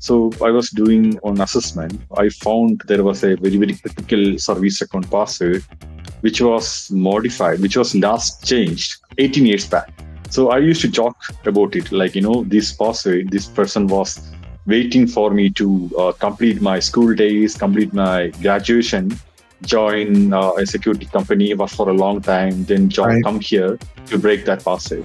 So I was doing an assessment. I found there was a very, very critical service account password, which was modified, which was last changed 18 years back. So I used to joke about it, like, this password, this person was waiting for me to complete my school days, complete my graduation, join a security company, work for a long time, then Right. come here to break that password.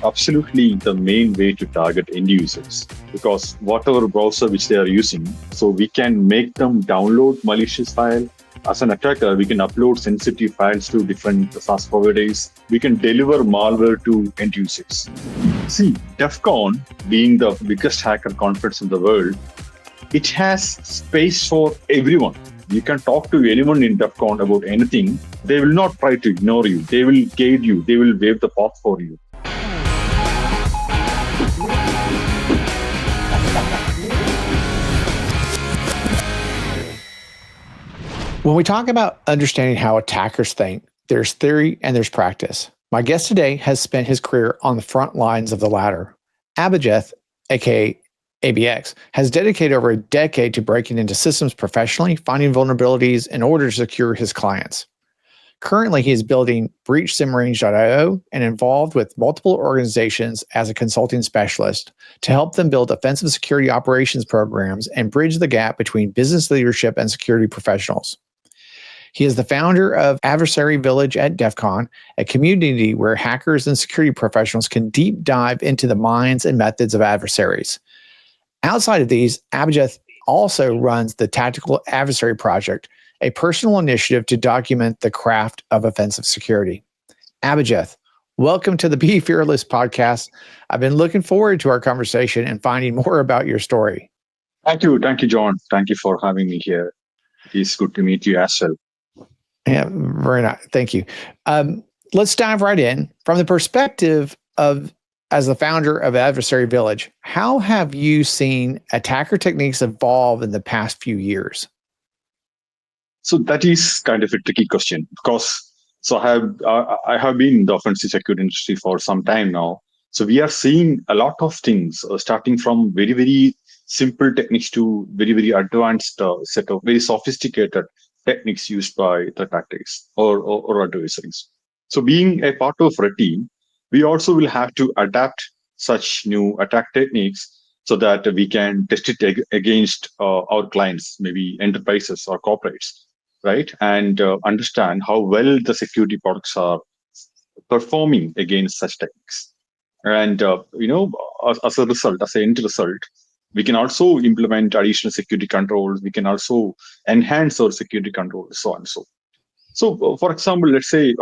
Absolutely the main way to target end users, because whatever browser which they are using, so we can make them download malicious file. As an attacker, we can upload sensitive files to different SaaS providers. We can deliver malware to end users. See, DEF CON, being the biggest hacker conference in the world, it has space for everyone. You can talk to anyone in DEF CON about anything. They will not try to ignore you. They will guide you. They will wave the path for you. When we talk about understanding how attackers think, there's theory and there's practice. My guest today has spent his career on the front lines of the latter. Abhijith, aka ABX, has dedicated over a decade to breaking into systems professionally, finding vulnerabilities in order to secure his clients. Currently, he is building BreachSimRange.io and involved with multiple organizations as a consulting specialist to help them build offensive security operations programs and bridge the gap between business leadership and security professionals. He is the founder of Adversary Village at DEF CON, a community where hackers and security professionals can deep dive into the minds and methods of adversaries. Outside of these, Abhijith also runs the Tactical Adversary Project, a personal initiative to document the craft of offensive security. Abhijith, welcome to the Be Fearless podcast. I've been looking forward to our conversation and finding more about your story. Thank you, John. Thank you for having me here. It's good to meet you as well. Yeah, very nice. Thank you. Let's dive right in. From the perspective of, as the founder of Adversary Village, how have you seen attacker techniques evolve in the past few years? So that is kind of a tricky question, because I have been in the offensive security industry for some time now. So we are seeing a lot of things, starting from very, very simple techniques to very, very advanced set of very sophisticated techniques used by the tactics or adversaries. So being a part of a team, we also will have to adapt such new attack techniques so that we can test it against our clients, maybe enterprises or corporates, right? And understand how well the security products are performing against such techniques. And, as a result, as an end result, we can also implement additional security controls. We can also enhance our security controls, so on and so. So, for example, let's say,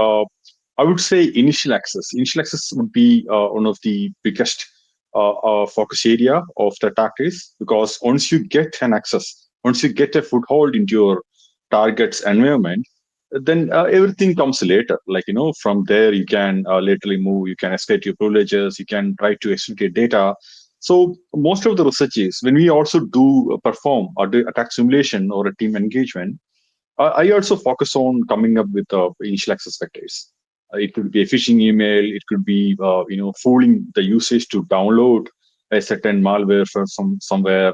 I would say initial access. Initial access would be one of the biggest focus area of the attackers, because once you get an access, once you get a foothold into your target's environment, then everything comes later. Like, from there, you can laterally move, you can escalate your privileges, you can try to extricate data. So most of the research is, when we also do perform or do attack simulation or a team engagement, I also focus on coming up with initial access vectors. It could be a phishing email. It could be, fooling the users to download a certain malware from somewhere.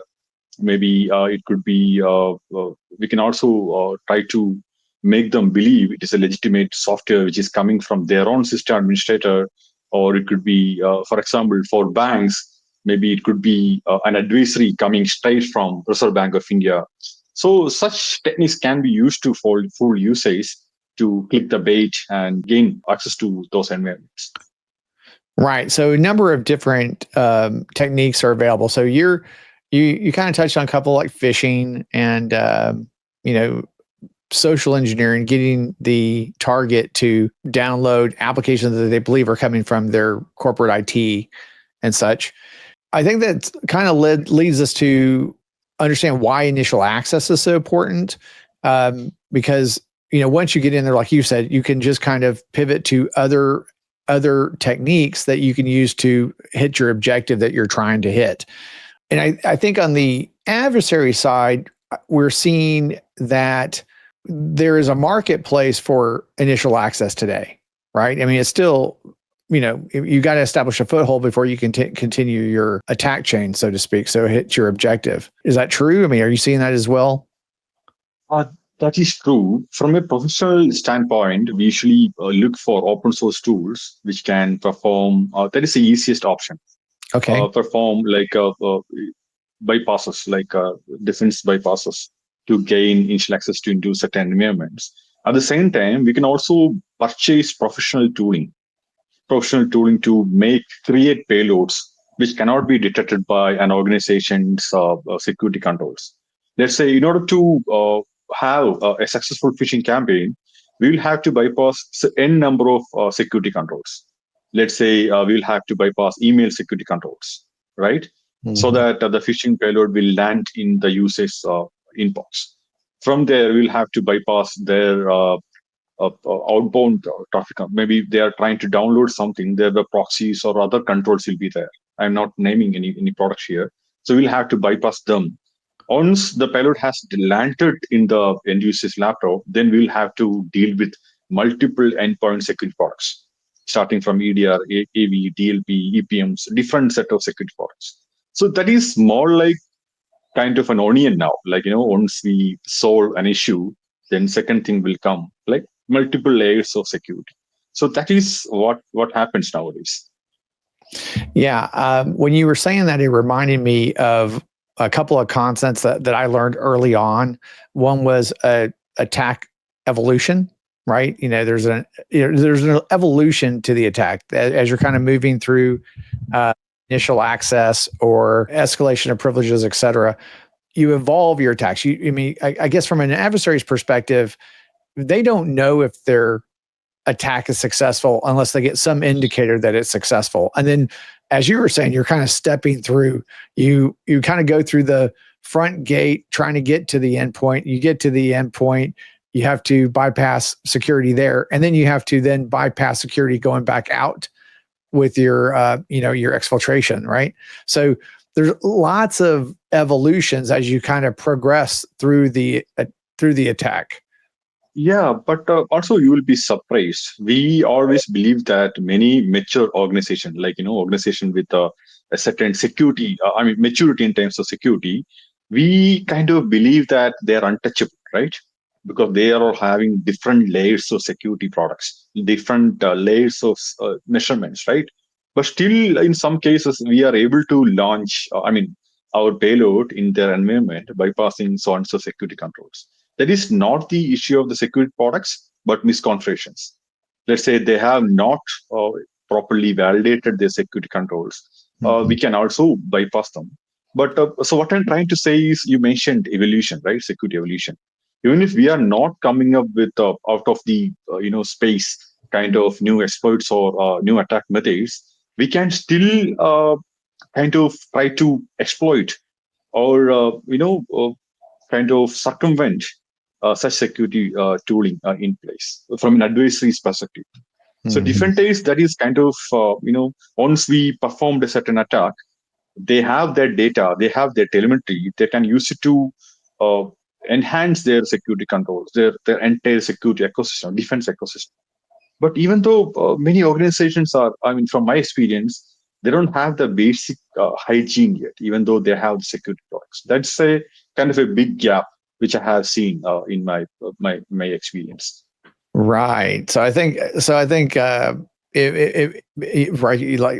Maybe it could be, we can also try to make them believe it is a legitimate software which is coming from their own system administrator. Or it could be, for example, for banks, maybe it could be an adversary coming straight from Reserve Bank of India. So such techniques can be used to fool users to click the bait and gain access to those environments. Right. So a number of different techniques are available. So you kind of touched on a couple like phishing and social engineering, getting the target to download applications that they believe are coming from their corporate IT and such. I think that kind of leads us to understand why initial access is so important, because once you get in there, like you said, you can just kind of pivot to other techniques that you can use to hit your objective that you're trying to hit. And I think on the adversary side, we're seeing that there is a marketplace for initial access today, right? I mean, it's still you got to establish a foothold before you can continue your attack chain, so to speak. So hit your objective. Is that true? I mean, are you seeing that as well? That is true. From a professional standpoint, we usually look for open source tools which can perform. That is the easiest option. Okay. Perform like bypasses, like defense bypasses to gain initial access to into certain environments. At the same time, we can also purchase professional tooling to create payloads which cannot be detected by an organization's security controls. Let's say, in order to have a successful phishing campaign, we will have to bypass n number of security controls. Let's say we'll have to bypass email security controls, right? So that the phishing payload will land in the user's inbox. From there, we'll have to bypass their outbound traffic. Maybe they are trying to download something, there the proxies or other controls will be there. I'm not naming any products here. So we'll have to bypass them. Once the payload has landed in the end user's laptop, then we'll have to deal with multiple endpoint security products, starting from EDR, AV, DLP, EPMs, different set of security products. So that is more like kind of an onion now. Like, once we solve an issue, then second thing will come, like multiple layers of security. So that is what happens nowadays. Yeah. When you were saying that, it reminded me of a couple of concepts that I learned early on. One was attack evolution, right? There's an evolution to the attack as you're kind of moving through initial access or escalation of privileges, et cetera. You evolve your attacks. I guess from an adversary's perspective, they don't know if their attack is successful unless they get some indicator that it's successful. And then, as you were saying, you're kind of stepping through, you kind of go through the front gate, trying to get to the endpoint. You get to the endpoint, you have to bypass security there. And then you have to then bypass security going back out with your exfiltration, right? So there's lots of evolutions as you kind of progress through the attack. Yeah, but also you will be surprised. We always believe that many mature organization, like organization with a certain security, maturity in terms of security, we kind of believe that they are untouchable, right? Because they are all having different layers of security products, different layers of measurements, right? But still, in some cases, we are able to launch, our payload in their environment bypassing so and so security controls. That is not the issue of the security products, but misconfigurations. Let's say they have not properly validated their security controls. We can also bypass them. But so what I'm trying to say is, you mentioned evolution, right? Security evolution. Even if we are not coming up with out of the space kind of new exploits or new attack methods, we can still kind of try to exploit or kind of circumvent such security tooling in place from an adversary's perspective. So different days, that is kind of, once we performed a certain attack, they have their data, they have their telemetry, they can use it to enhance their security controls, their entire security ecosystem, defense ecosystem. But even though many organizations are, from my experience, they don't have the basic hygiene yet, even though they have the security products. That's a kind of a big gap which I have seen in my experience. Right. So I think right,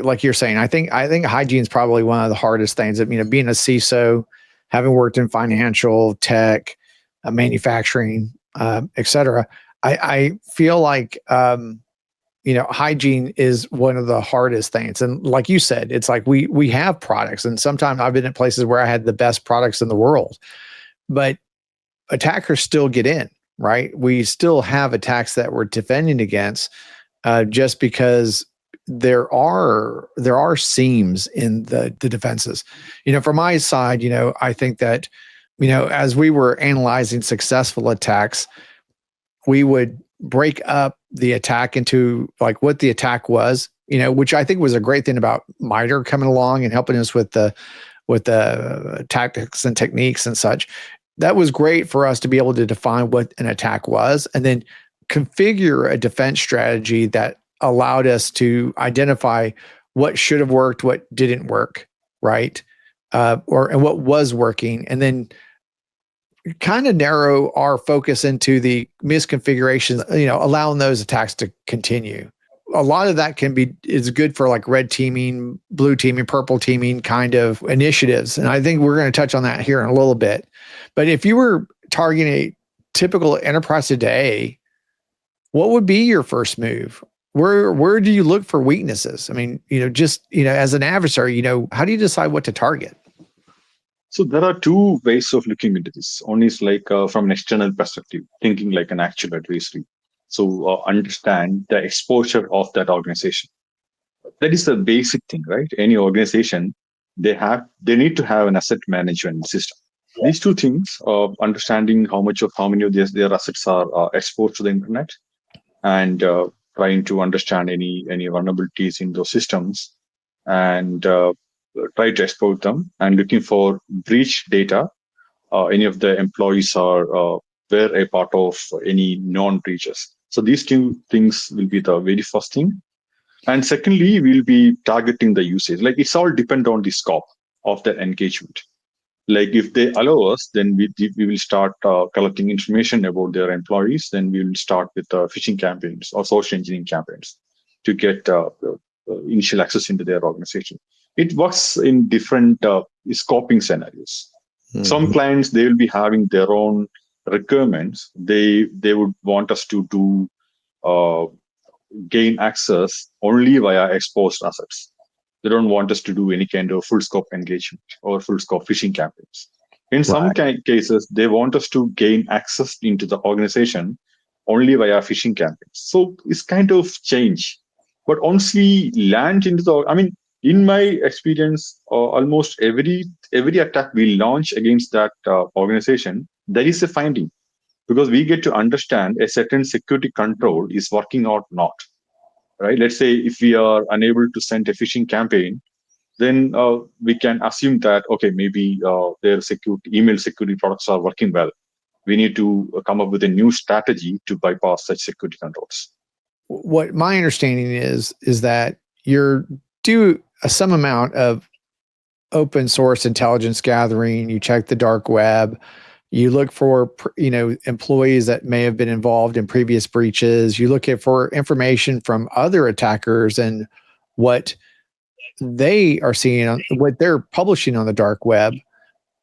like you're saying, I think hygiene is probably one of the hardest things. Being a CISO, having worked in financial, tech, manufacturing, et cetera, I feel like hygiene is one of the hardest things. And like you said, it's like we have products, and sometimes I've been in places where I had the best products in the world, but attackers still get in, right? We still have attacks that we're defending against, just because there are seams in the defenses. From my side, I think that, as we were analyzing successful attacks, we would break up the attack into like what the attack was, which I think was a great thing about MITRE coming along and helping us with the tactics and techniques and such. That was great for us to be able to define what an attack was and then configure a defense strategy that allowed us to identify what should have worked, what didn't work, right? And what was working, and then kind of narrow our focus into the misconfigurations, allowing those attacks to continue. A lot of that is good for like red teaming, blue teaming, purple teaming kind of initiatives. And I think we're going to touch on that here in a little bit. But if you were targeting a typical enterprise today, what would be your first move? Where do you look for weaknesses? I mean, as an adversary, how do you decide what to target? So there are two ways of looking into this. One is like from an external perspective, thinking like an actual adversary. So understand the exposure of that organization. That is the basic thing, right? Any organization, they need to have an asset management system. These two things, understanding how many of their assets are exposed to the internet, and trying to understand any vulnerabilities in those systems, and try to exploit them, and looking for breach data. Any of the employees were a part of any known breaches. So these two things will be the very first thing. And secondly, we'll be targeting the usage. Like it's all depend on the scope of the engagement. Like if they allow us, then we will start collecting information about their employees. Then we will start with phishing campaigns or social engineering campaigns to get initial access into their organization. It works in different scoping scenarios. Mm-hmm. Some clients, they will be having their own requirements. They would want us to do gain access only via exposed assets. They don't want us to do any kind of full scope engagement or full scope phishing campaigns. In some cases, they want us to gain access into the organization only via phishing campaigns. So it's kind of change. But once we land into in my experience, almost every attack we launch against that organization, there is a finding, because we get to understand a certain security control is working or not. Right? Let's say if we are unable to send a phishing campaign, then we can assume that, okay, maybe their email security products are working well. We need to come up with a new strategy to bypass such security controls. What my understanding is that you're do some amount of open source intelligence gathering. You check the dark web. You look for, employees that may have been involved in previous breaches. You look for information from other attackers and what they are seeing, what they're publishing on the dark web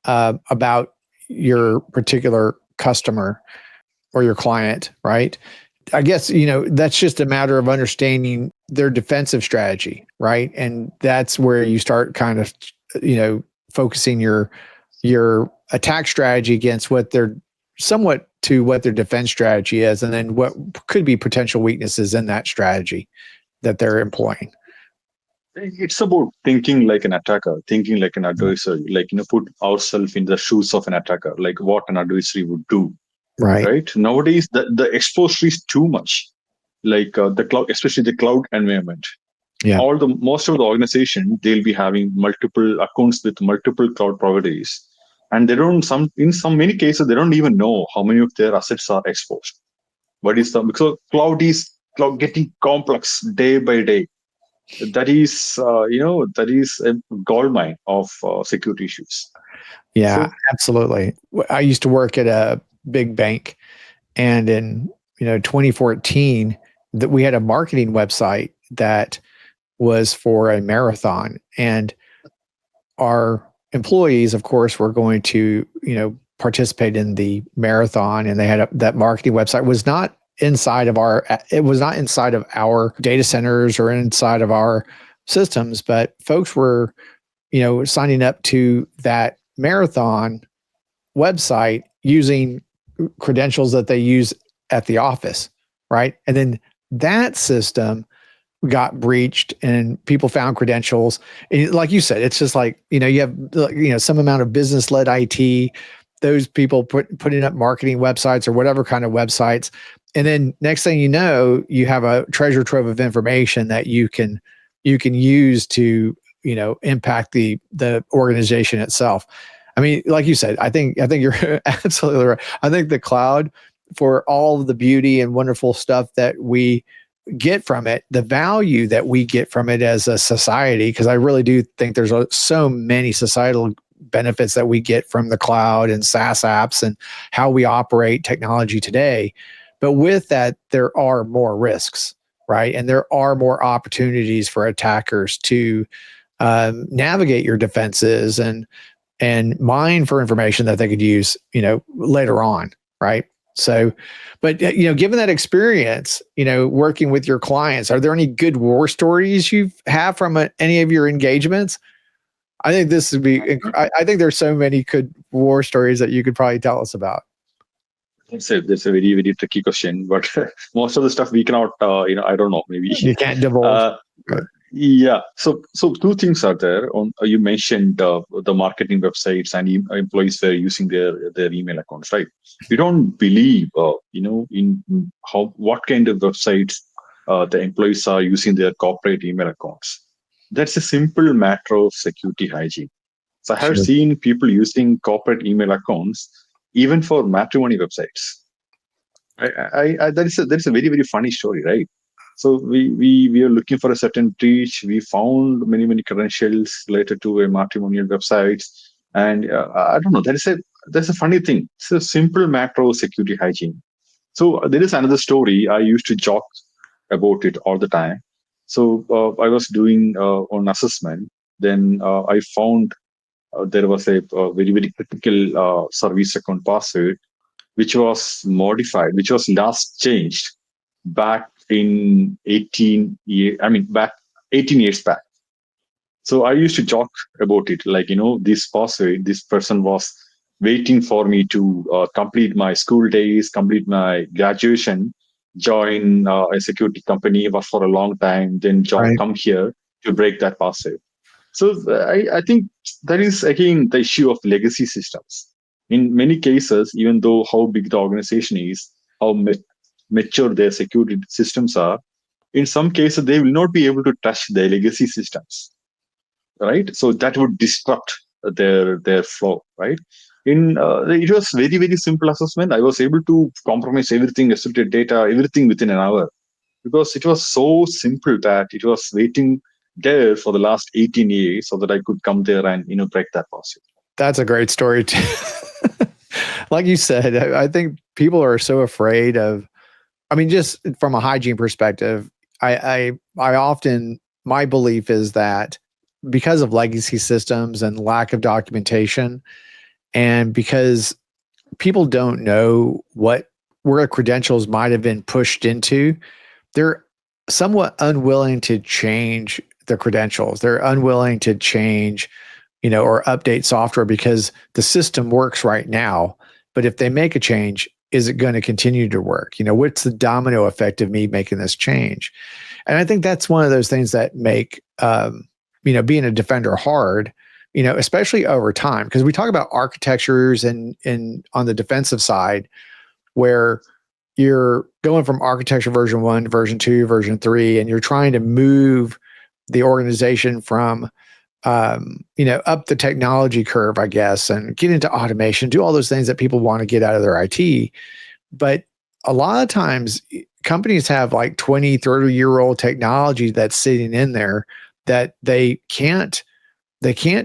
about your particular customer or your client, right? I guess, that's just a matter of understanding their defensive strategy, right? And that's where you start kind of, focusing your attack strategy against what their defense strategy is, and then what could be potential weaknesses in that strategy that they're employing. It's about thinking like an attacker, thinking like an adversary, put ourselves in the shoes of an attacker, like what an adversary would do. Right. Nowadays, the exposure is too much, like the cloud, especially the cloud environment. Yeah. Most of the organization, they'll be having multiple accounts with multiple cloud providers, and in many cases, they don't even know how many of their assets are exposed. So cloud is getting complex day by day. That is a goldmine of security issues. Yeah, so, absolutely. I used to work at a big bank, and in 2014, that we had a marketing website that was for a marathon, and our employees, of course, were going to participate in the marathon, and they had that marketing website was not inside of our data centers or inside of our systems, but folks were signing up to that marathon website using credentials that they use at the office, right? And then that system got breached and people found credentials. And like you said, it's just like, you have, some amount of business-led IT, those people putting up marketing websites or whatever kind of websites. And then next thing you know, you have a treasure trove of information that you can use to, impact the organization itself. I mean, like you said, I think you're absolutely right. I think the cloud, for all of the beauty and wonderful stuff that we get from it, the value that we get from it as a society, because I really do think there's so many societal benefits that we get from the cloud and SaaS apps and how we operate technology today. But with that, there are more risks, right? And there are more opportunities for attackers to navigate your defenses and mine for information that they could use, later on, right? So, but given that experience, working with your clients, are there any good war stories you have from any of your engagements? I think this would be. I think there's so many good war stories that you could probably tell us about. That's a very, very tricky question, but most of the stuff we cannot, I don't know, maybe. You can't divulge. Yeah. So two things are there. You mentioned the marketing websites and employees were using their email accounts, right? We don't believe, in what kind of websites the employees are using their corporate email accounts. That's a simple matter of security hygiene. So I have seen people using corporate email accounts even for matrimony websites. That is a very, very funny story, right? So we are looking for a certain breach. We found many credentials related to a matrimonial websites, and I don't know. That's a funny thing. It's a simple matter of security hygiene. So there is another story. I used to joke about it all the time. So I was doing an assessment. Then I found there was a very critical service account password, which was modified, which was last changed back in 18 years. Back 18 years back. So I used to joke about it, like, this password, this person was waiting for me to complete my school days, complete my graduation, join a security company, work for a long time, then come here to break that password. So I think that is, again, the issue of legacy systems. In many cases, even though how big the organization is, how mature their security systems are, in some cases, they will not be able to touch their legacy systems, right? So that would disrupt their flow, right? It was very simple assessment. I was able to compromise everything, restricted data, everything within an hour, because it was so simple that it was waiting there for the last 18 years so that I could come there and break that password. That's a great story too. Like you said, I think people are so afraid of, just from a hygiene perspective, I often, my belief is that because of legacy systems and lack of documentation, and because people don't know where credentials might have been pushed into, they're somewhat unwilling to change the credentials. They're unwilling to change, or update software because the system works right now. But if they make a change, is it going to continue to work? What's the domino effect of me making this change? And I think that's one of those things that make, being a defender hard, especially over time, because we talk about architectures and on the defensive side, where you're going from architecture version 1 to version 2, version 3, and you're trying to move the organization from, up the technology curve, I guess, and get into automation, do all those things that people want to get out of their IT. But a lot of times companies have like 20, 30-year-old technology that's sitting in there that they can't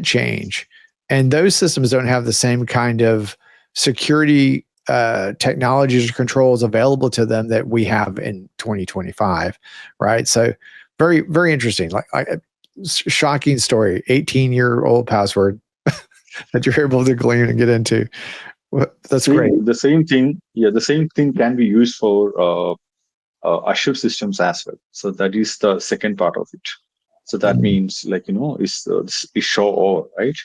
change. And those systems don't have the same kind of security technologies or controls available to them that we have in 2025, right? So very, very interesting. Shocking story, 18-year-old password that you're able to glean and get into. That's great. The same thing can be used for Azure systems as well. So that is the second part of it. So that means, is show over, right?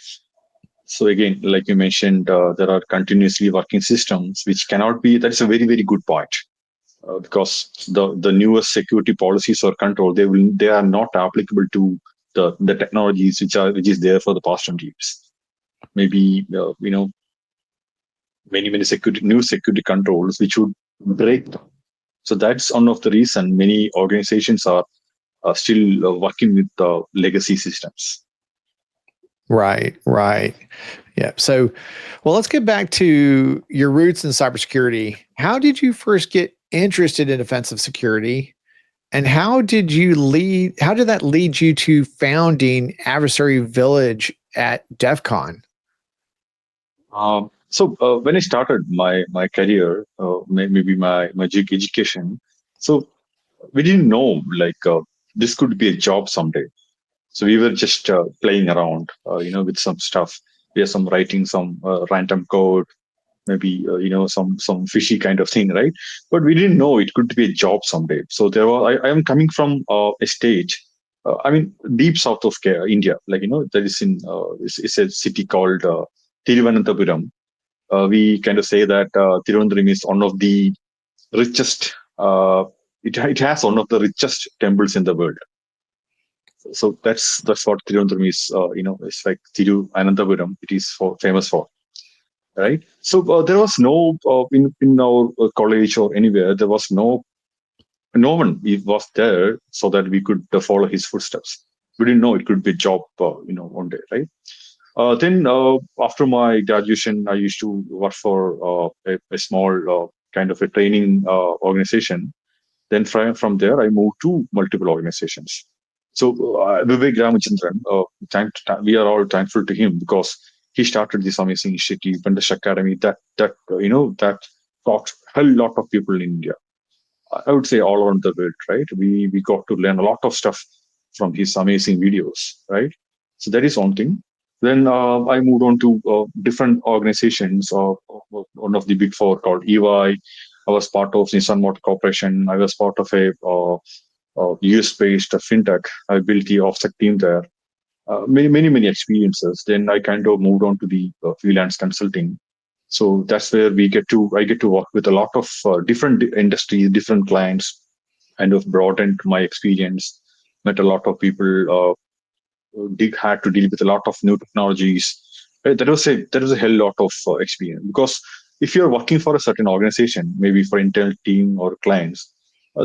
So again, like you mentioned, there are continuously working systems which cannot be. That's a very, very good point. Because the newest security policies or control, they are not applicable to the technologies which is there for the past 20 years. Maybe many new security controls which would break them. So that's one of the reason many organizations are still working with legacy systems. Right. Yeah. So, well, let's get back to your roots in cybersecurity. How did you first get interested in offensive security? And how did that lead you to founding Adversary Village at DEF CON? So when I started my career, maybe my education, so we didn't know like this could be a job someday. So we were just playing around, with some stuff. We are some writing some random code, maybe some fishy kind of thing, right? But we didn't know it could be a job someday. So there was I am coming from a stage. I mean, deep south of India, like that is in it's a city called Thiruvananthapuram. We kind of say that Thiruvananthapuram is one of the richest. It has one of the richest temples in the world. So that's what Thiruvananthapuram is. It's like Thiruvananthapuram. It is famous for, right? So there was no in our college or anywhere. There was no one was there so that we could follow his footsteps. We didn't know it could be a job, one day, right? Then after my graduation, I used to work for a small kind of a training organization. Then from there, I moved to multiple organizations. So Vivek Ramachandran, we are all thankful to him because he started this amazing initiative, Pendash Academy, that taught a lot of people in India. I would say all around the world, right? We got to learn a lot of stuff from his amazing videos, right? So that is one thing. Then I moved on to different organizations. One of the big four called EY. I was part of Nissan Motor Corporation. I was part of a US-based fintech. I built the offset team there. Many experiences. Then I kind of moved on to the freelance consulting. So that's where I get to work with a lot of different industries, different clients, kind of broadened my experience. Met a lot of people. Had to deal with a lot of new technologies. That was a hell lot of experience because if you're working for a certain organization, maybe for internal team or clients,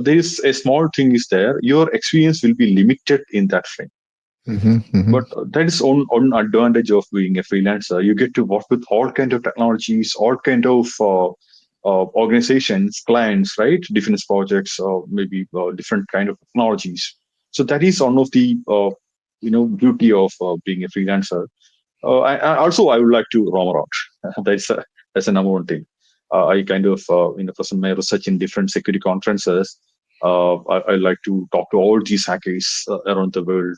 there is a small thing is there. Your experience will be limited in that frame. But that is on advantage of being a freelancer. You get to work with all kind of technologies, all kind of organizations, clients, right? Defense projects, or maybe different kind of technologies. So that is one of the beauty of being a freelancer. I would like to roam around. That's a number one thing. I kind of present my research in different security conferences. I like to talk to all these hackers around the world.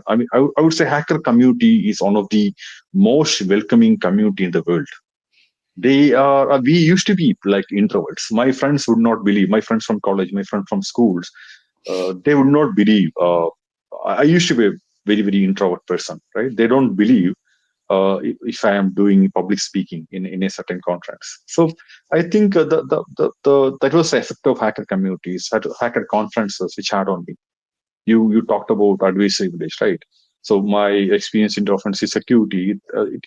I would say hacker community is one of the most welcoming community in the world. They are. We used to be like introverts. My friends would not believe. My friends from college, my friends from schools, they would not believe. I used to be a very introvert person, right? They don't believe if I am doing public speaking in a certain conference. So I think that was the effect of hacker communities, hacker conferences which had on me. You talked about Adversary Village, right? So my experience in offensive security,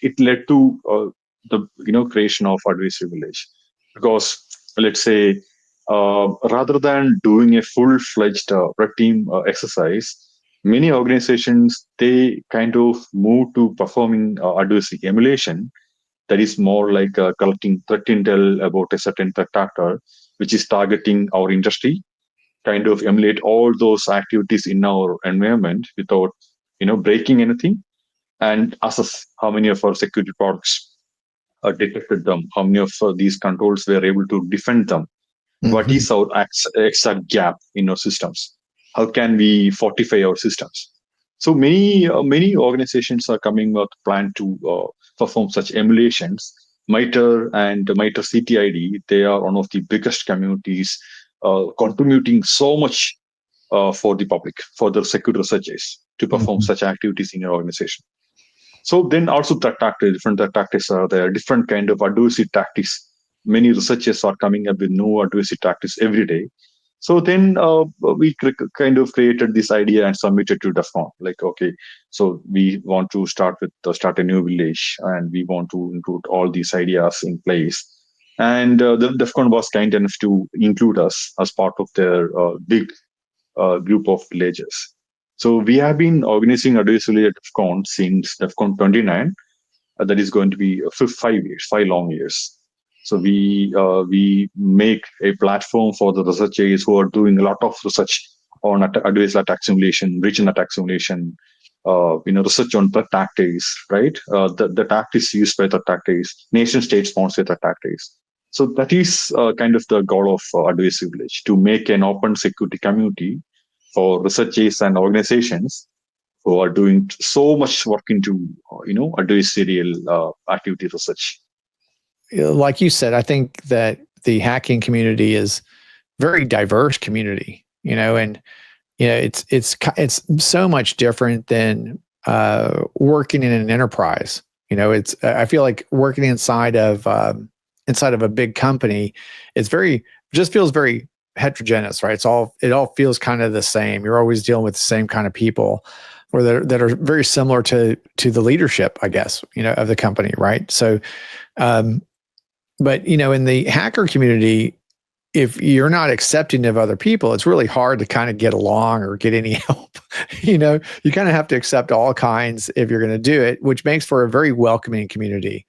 it led to the creation of Adversary Village, because let's say rather than doing a full-fledged red team exercise, many organizations they kind of move to performing adversary emulation. That is more like collecting threat intel about a certain threat actor, which is targeting our industry, kind of emulate all those activities in our environment without breaking anything, and assess how many of our security products detected them, how many of these controls were able to defend them, what is our exact gap in our systems, how can we fortify our systems. So many organizations are coming with plan to perform such emulations. MITRE and MITRE CTID, they are one of the biggest communities contributing so much for the public, for the security researchers to perform such activities in your organization. So then also different tactics are there, different kind of adversary tactics. Many researchers are coming up with new adversary tactics every day. So then we kind of created this idea and submitted to DEF CON. Like, okay, so we want to start a new village, and we want to include all these ideas in place. And the DEF CON was kind enough to include us as part of their big group of villages. So we have been organizing Adversary at DEF CON since DEF CON 29. That is going to be 5 years, 5 long years. So we make a platform for the researchers who are doing a lot of research on adversary attack simulation, regional attack simulation, research on threat tactics, right? The tactics used by the tactics, nation state sponsored the tactics. So that is kind of the goal of Adversary Village, to make an open security community for researchers and organizations who are doing so much work into, adversarial activity research. Like you said, I think that the hacking community is very diverse community, and it's so much different than working in an enterprise. I feel like working inside of a big company, just feels very heterogeneous, right? It all feels kind of the same. You're always dealing with the same kind of people, or that are very similar to the leadership, I guess, of the company, right? So, but in the hacker community, if you're not accepting of other people, it's really hard to kind of get along or get any help. You kind of have to accept all kinds if you're going to do it, which makes for a very welcoming community.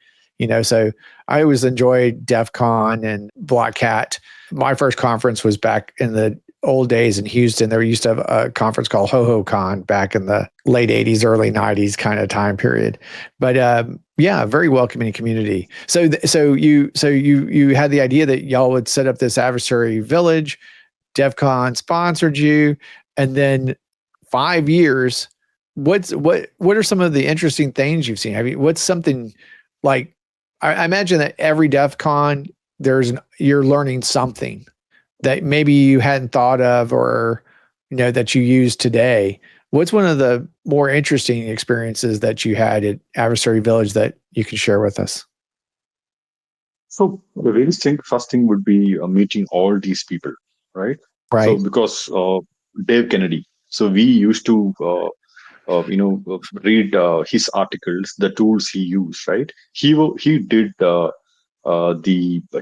So I always enjoyed DEF CON and Black Hat. My first conference was back in the old days in Houston. There used to have a conference called HoHoCon back in the late 80s, early 90s kind of time period. But yeah, very welcoming community. So you had the idea that y'all would set up this Adversary Village. DEF CON sponsored you, and then 5 years. What are some of the interesting things you've seen? I mean, what's something like? I imagine that every DEF CON you're learning something that maybe you hadn't thought of, or that you use today. What's one of the more interesting experiences that you had at Adversary Village that you can share with us? So the very first thing would be meeting all these people, right? Right. So because Dave Kennedy, so we used to read his articles, the tools he used, right? He did the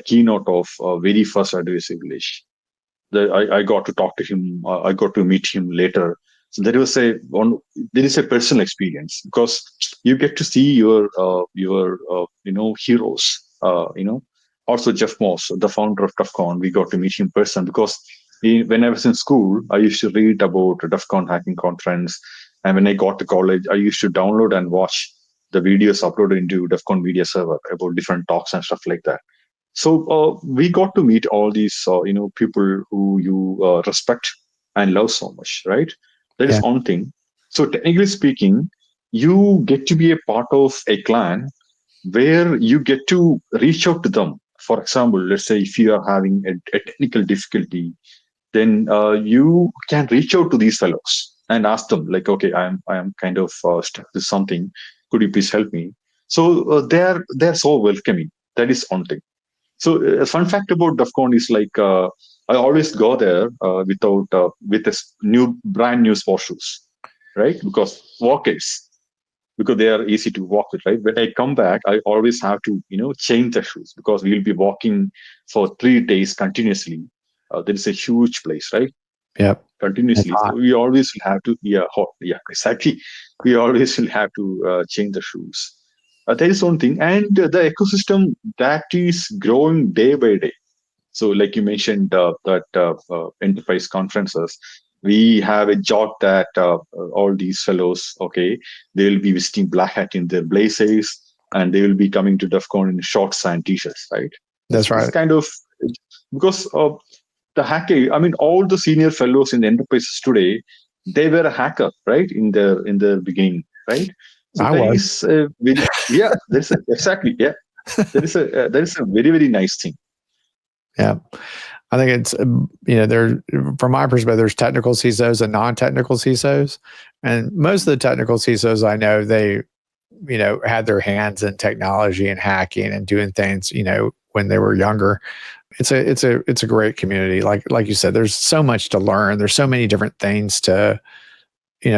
keynote of very first Adversary Village. I got to talk to him. I got to meet him later. So there is a personal experience, because you get to see your heroes. Also Jeff Moss, the founder of DEF CON, we got to meet him in person, because when I was in school, I used to read about the DEF CON hacking conference, and when I got to college, I used to download and watch the videos uploaded into DEF CON media server about different talks and stuff like that. So we got to meet all these people who you respect and love so much, right? That is one thing. So technically speaking, you get to be a part of a clan where you get to reach out to them. For example, let's say if you are having a technical difficulty, then you can reach out to these fellows and ask them, like, okay, I am kind of stuck with something. Could you please help me? So they're so welcoming. That is one thing. So a fun fact about DEF CON is, like, I always go there with a brand new sport shoes, right? Because they are easy to walk with, right? When I come back, I always have to change the shoes, because we'll be walking for 3 days continuously. There is a huge place, right? Yep. Continuously. So we always will have to, exactly. We always will have to change the shoes. That is one thing. And the ecosystem that is growing day by day. So like you mentioned, that enterprise conferences, we have a job that all these fellows, okay, they will be visiting Black Hat in their blazers, and they will be coming to DEF CON in shorts and t-shirts, right? That's right. It's kind of, because the hacker, I mean, all the senior fellows in the enterprises today, they were a hacker, right? In the beginning, right? So that is exactly. Yeah. That is a very, very nice thing. Yeah. I think it's, there, from my perspective, there's technical CISOs and non-technical CISOs. And most of the technical CISOs I know, they, had their hands in technology and hacking and doing things, when they were younger. It's a great community. Like you said, there's so much to learn. There's so many different things to,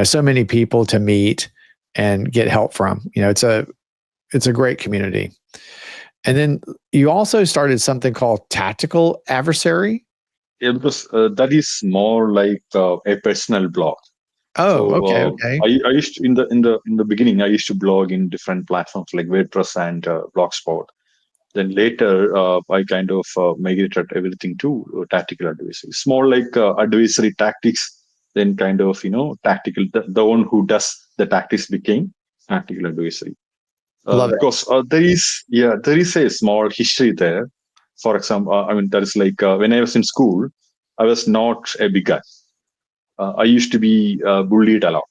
so many people to meet and get help from. It's a great community. And then you also started something called Tactical Adversary. Yeah, because that is more like a personal blog. Oh, so, okay. I used to, in the beginning, I used to blog in different platforms like WordPress and Blogspot. Then later, I kind of migrated everything to Tactical Adversary. It's more like adversary tactics then kind of, tactical. The one who does the tactics became tactical advisory. Love it. Because there is a small history there. For example, that is like when I was in school, I was not a big guy. I used to be bullied a lot.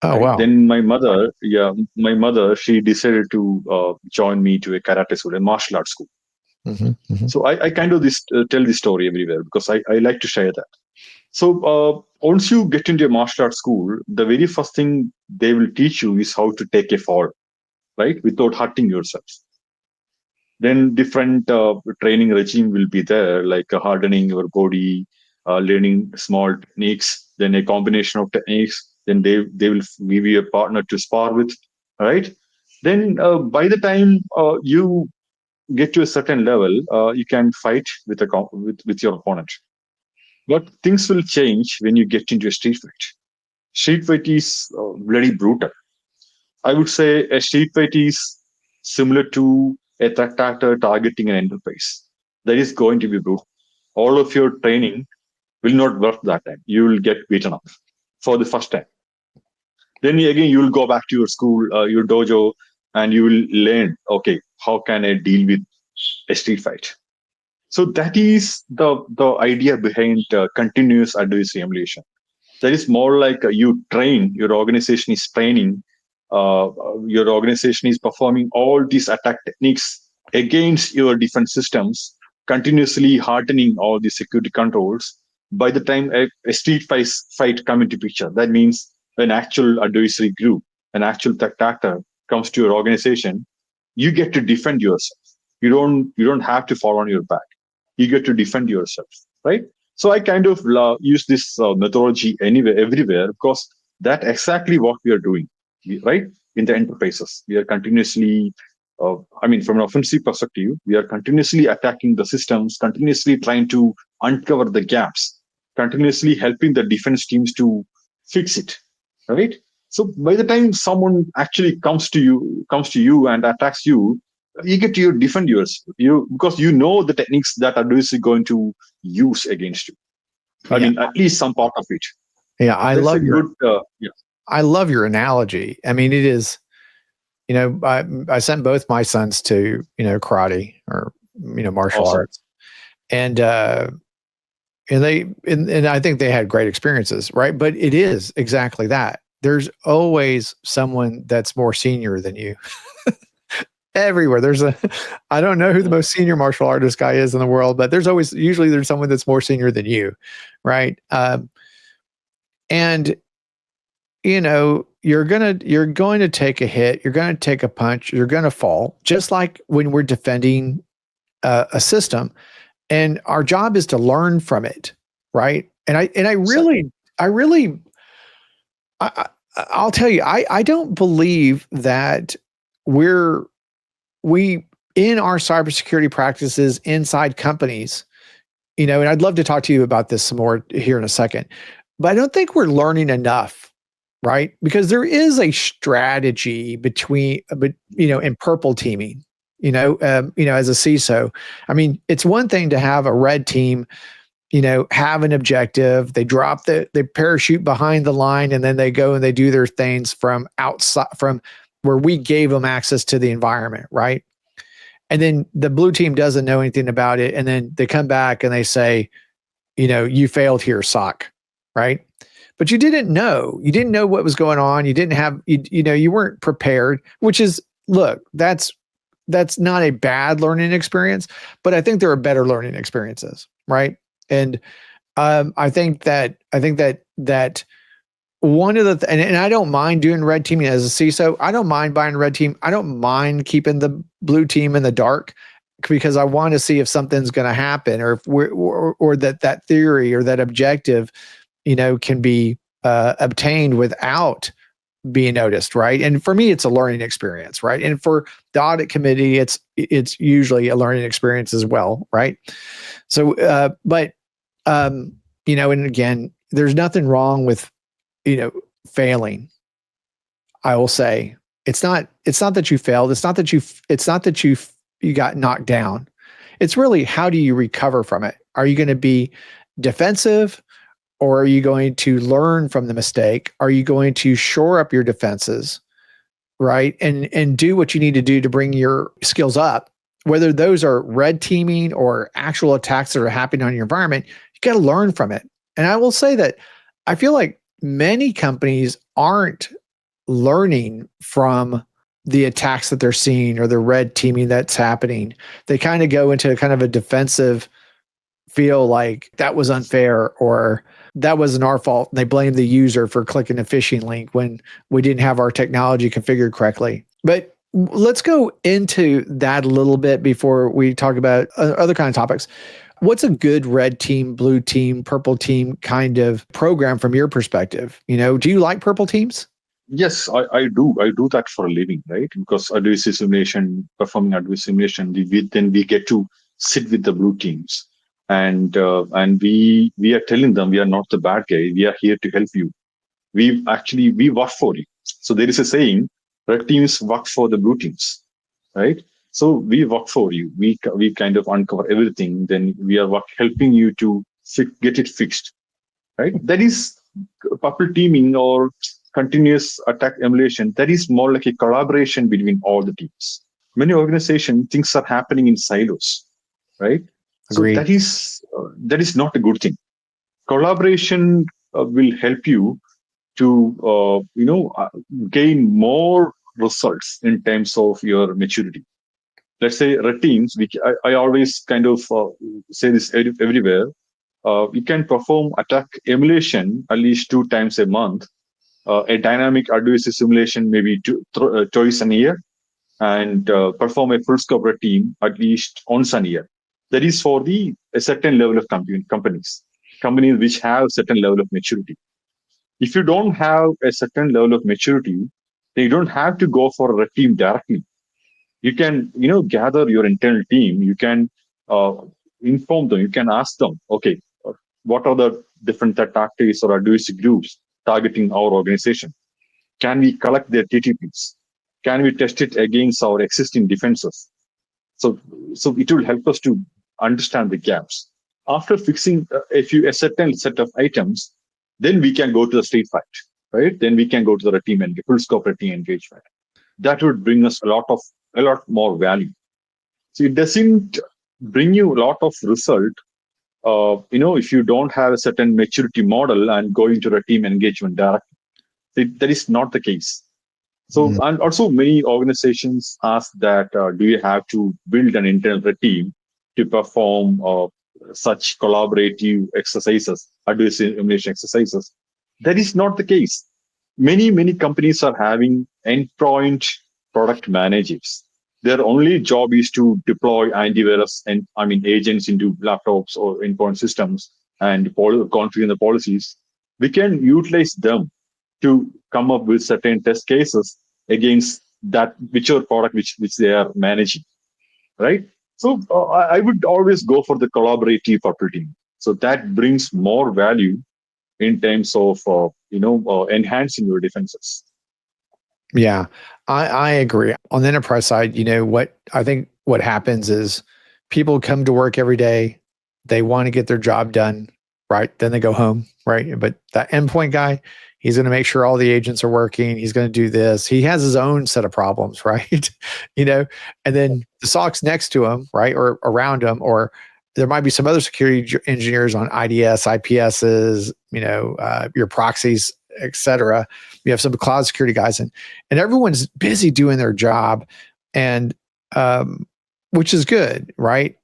Oh, Right. wow. Then my mother, she decided to join me to a karate school, a martial arts school. Hmm. Hmm. So I kind of tell this story everywhere because I like to share that. So once you get into a martial arts school, the very first thing they will teach you is how to take a fall, right, without hurting yourself. Then different training regime will be there, like hardening your body, learning small techniques, then a combination of techniques. Then they will give you a partner to spar with, right? Then by the time you get to a certain level, you can fight with your opponent. But things will change when you get into a street fight. Street fight is very brutal. I would say a street fight is similar to a threat actor targeting an enterprise. That is going to be brutal. All of your training will not work that time. You will get beaten up for the first time. Then again, you will go back to your school, your dojo, and you will learn, okay, how can I deal with a street fight? So that is the idea behind continuous adversary emulation. That is more like you train, your organization is training, your organization is performing all these attack techniques against your different systems, continuously hardening all the security controls. By the time a street fight come into picture, that means an actual adversary group, an actual threat actor comes to your organization, you get to defend yourself. You don't have to fall on your back. You get to defend yourself, right? So I kind of use this methodology everywhere, because that exactly what we are doing, right? In the enterprises, we are continuously, from an offensive perspective, we are continuously attacking the systems, continuously trying to uncover the gaps, continuously helping the defense teams to fix it, right? So by the time someone actually comes to you and attacks you, you get to defend yourself, because you know the techniques that adversary is going to use against you. Yeah. At least some part of it. Yeah. That's a good, I love your analogy. I mean, it is, I sent both my sons to, karate or, martial awesome. arts, and and I think they had great experiences, right? But it is exactly that. There's always someone that's more senior than you. Everywhere. I don't know who the most senior martial artist guy is in the world, but usually there's someone that's more senior than you. Right. And you're going to take a hit, you're going to take a punch, you're going to fall, just like when we're defending a system, and our job is to learn from it. Right. And I'll tell you, I don't believe that we in our cybersecurity practices inside companies, and I'd love to talk to you about this some more here in a second, but I don't think we're learning enough, right? Because there is a strategy in purple teaming, as a CISO. I mean, it's one thing to have a red team, have an objective, they drop they parachute behind the line, and then they go and they do their things from outside, from where we gave them access to the environment, right? And then the blue team doesn't know anything about it, and then they come back and they say, you failed here, sock, right? But you didn't know what was going on. You didn't have, you weren't prepared, which is, look, that's not a bad learning experience, but I think there are better learning experiences, right? And I think that one of the and I don't mind doing red teaming as a CISO. I don't mind buying red team. I don't mind keeping the blue team in the dark, because I want to see if something's going to happen, or if or that theory or that objective, can be obtained without being noticed, right? And for me, it's a learning experience, right? And for the audit committee, it's usually a learning experience as well, right? So, and again, there's nothing wrong with failing. I will say it's not that you failed. It's not that you got knocked down. It's really, how do you recover from it? Are you going to be defensive, or are you going to learn from the mistake? Are you going to shore up your defenses, right? And do what you need to do to bring your skills up, whether those are red teaming or actual attacks that are happening on your environment. You got to learn from it. And I will say that I feel like many companies aren't learning from the attacks that they're seeing or the red teaming that's happening. They kind of go into kind of a defensive feel, like that was unfair or that wasn't our fault. And they blame the user for clicking a phishing link when we didn't have our technology configured correctly. But let's go into that a little bit before we talk about other kind of topics. What's a good red team, blue team, purple team kind of program from your perspective? Do you like purple teams? Yes, I do. I do that for a living, right? Because adversary simulation, performing adversary simulation, then we get to sit with the blue teams, and we are telling them we are not the bad guy. We are here to help you. We work for you. So there is a saying: red teams work for the blue teams, right? So we work for you. We kind of uncover everything. Then we are helping you to get it fixed, right? That is purple teaming or continuous attack emulation. That is more like a collaboration between all the teams. Many organizations, things are happening in silos, right? Agreed. So that is not a good thing. Collaboration will help you to gain more results in terms of your maturity. Let's say red teams. I always kind of say this everywhere. We can perform attack emulation at least 2 times a month. A dynamic adversary simulation maybe twice a year, and perform a full scope red team at least once a year. That is for a certain level of companies which have a certain level of maturity. If you don't have a certain level of maturity, then you don't have to go for a red team directly. You can, gather your internal team. You can inform them. You can ask them, okay, what are the different tactics or adversary groups targeting our organization? Can we collect their TTPs? Can we test it against our existing defenses? So it will help us to understand the gaps. After fixing a certain set of items, then we can go to the street fight, right? Then we can go to the team and full scope team engagement. That would bring us a lot more value. So it doesn't bring you a lot of result. If you don't have a certain maturity model and go into the team engagement directly, that is not the case. So, and also many organizations ask that, do you have to build an internal team to perform such collaborative exercises, adversary emulation exercises? That is not the case. Many companies are having endpoint product managers. Their only job is to deploy antivirus and agents into laptops or endpoint systems and configure the policies. We can utilize them to come up with certain test cases against that whichever product which they are managing, right? So I would always go for the collaborative purple team. So that brings more value in terms of enhancing your defenses. Yeah, I agree. On the enterprise side, what happens is people come to work every day. They want to get their job done, right? Then they go home, right? But that endpoint guy, he's going to make sure all the agents are working. He's going to do this. He has his own set of problems, right? And then the SOC's next to him, right? Or around him, or there might be some other security engineers on IDS, IPSs, your proxies, et cetera. You have some cloud security guys, and everyone's busy doing their job, and which is good, right?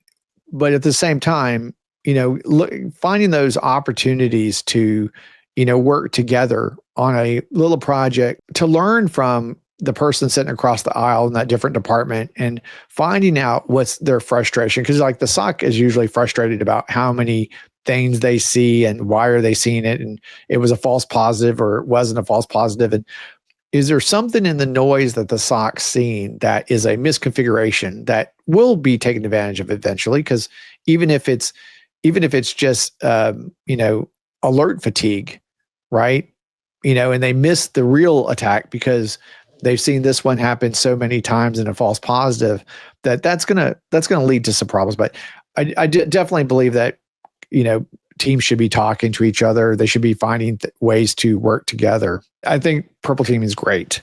But at the same time, finding those opportunities to, work together on a little project to learn from the person sitting across the aisle in that different department and finding out what's their frustration. Because like the SOC is usually frustrated about how many things they see and why are they seeing it, and it was a false positive or it wasn't a false positive. And is there something in the noise that the SOC's seeing that is a misconfiguration that will be taken advantage of eventually? Because even if it's just alert fatigue, right? And they miss the real attack because they've seen this one happen so many times in a false positive that's gonna lead to some problems. But I definitely believe that teams should be talking to each other. They should be finding ways to work together. I think purple teaming is great.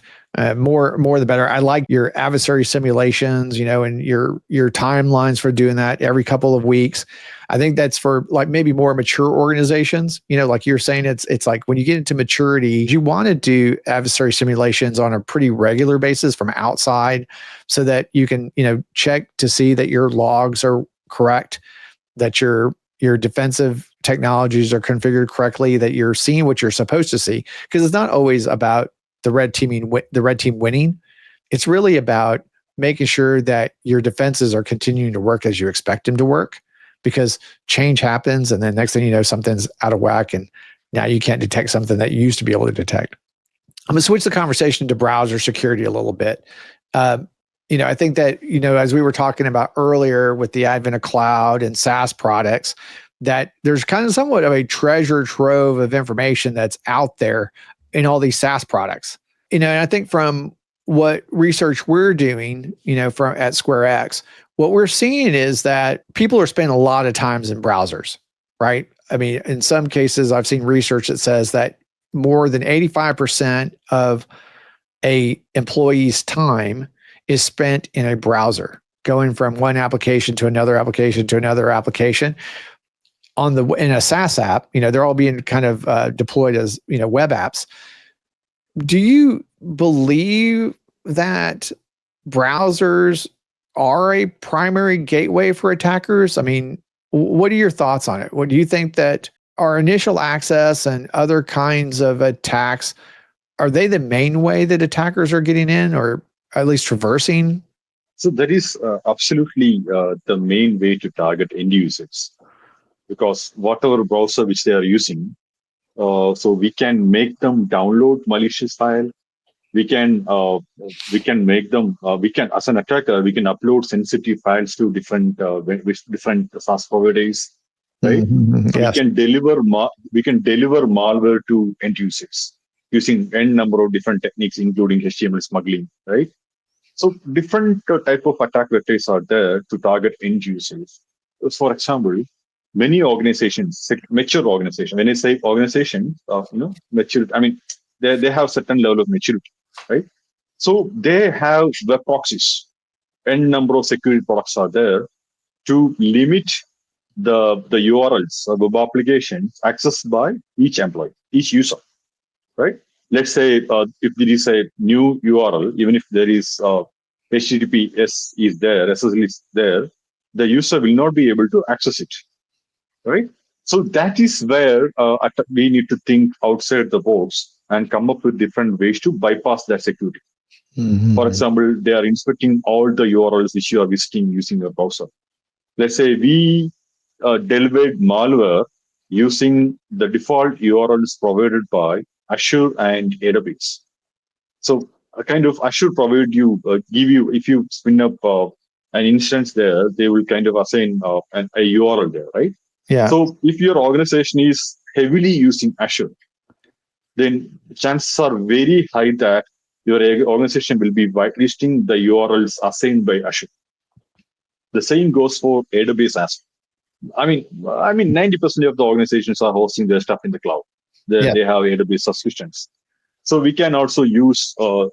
More the better. I like your adversary simulations, and your timelines for doing that every couple of weeks. I think that's for like maybe more mature organizations. Like you're saying, it's like when you get into maturity, you want to do adversary simulations on a pretty regular basis from outside, so that you can check to see that your logs are correct, that your defensive technologies are configured correctly, that you're seeing what you're supposed to see. Because it's not always about the red team winning. It's really about making sure that your defenses are continuing to work as you expect them to work, because change happens, and then next thing you know, something's out of whack, and now you can't detect something that you used to be able to detect. I'm gonna switch the conversation to browser security a little bit. I think that, as we were talking about earlier with the advent of cloud and SaaS products, that there's kind of somewhat of a treasure trove of information that's out there in all these SaaS products. And I think from what research we're doing, from at SquareX, what we're seeing is that people are spending a lot of times in browsers, right? I mean, in some cases, I've seen research that says that more than 85% of a employee's time is spent in a browser, going from one application to another application to another application. In a SaaS app, they're all being kind of deployed as web apps. Do you believe that browsers are a primary gateway for attackers? I mean, what are your thoughts on it? What do you think that our initial access and other kinds of attacks, are they the main way that attackers are getting in, or at least traversing? So that is absolutely the main way to target end users, because whatever browser which they are using, so we can make them download malicious file. We can make them. We can, as an attacker, we can upload sensitive files to different SaaS providers, right? Mm-hmm. Yes. We can deliver malware to end users using n number of different techniques, including HTML smuggling, right? So different type of attack vectors are there to target end users. For example, many organizations, mature organizations, when I say organization, maturity, I mean, they have certain level of maturity, right? So they have web proxies. N number of security products are there to limit the URLs of web applications accessed by each employee, each user, right? Let's say if there is a new URL, even if there is HTTPS is there, SSL is there, the user will not be able to access it, right? So that is where we need to think outside the box and come up with different ways to bypass that security. Mm-hmm. For example, they are inspecting all the URLs which you are visiting using your browser. Let's say we delivered malware using the default URLs provided by Azure and AWS. So a kind of Azure provide you, give you, if you spin up an instance there, they will kind of assign a URL there, right? Yeah. So if your organization is heavily using Azure, then chances are very high that your organization will be whitelisting the URLs assigned by Azure. The same goes for AWS as well. I mean, 90% of the organizations are hosting their stuff in the cloud. They have AWS subscriptions. So we can also use a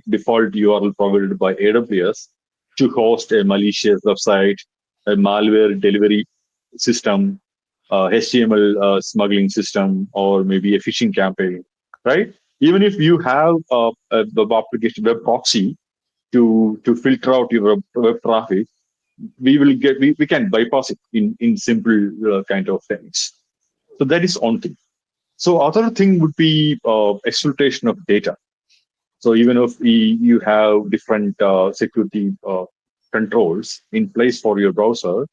default URL provided by AWS to host a malicious website, a malware delivery system, HTML smuggling system, or maybe a phishing campaign, right? Even if you have a web application, web proxy to filter out your web traffic, we can bypass it in simple kind of things. So that is one thing. So other thing would be exploitation of data. So even if you have different security controls in place for your browser,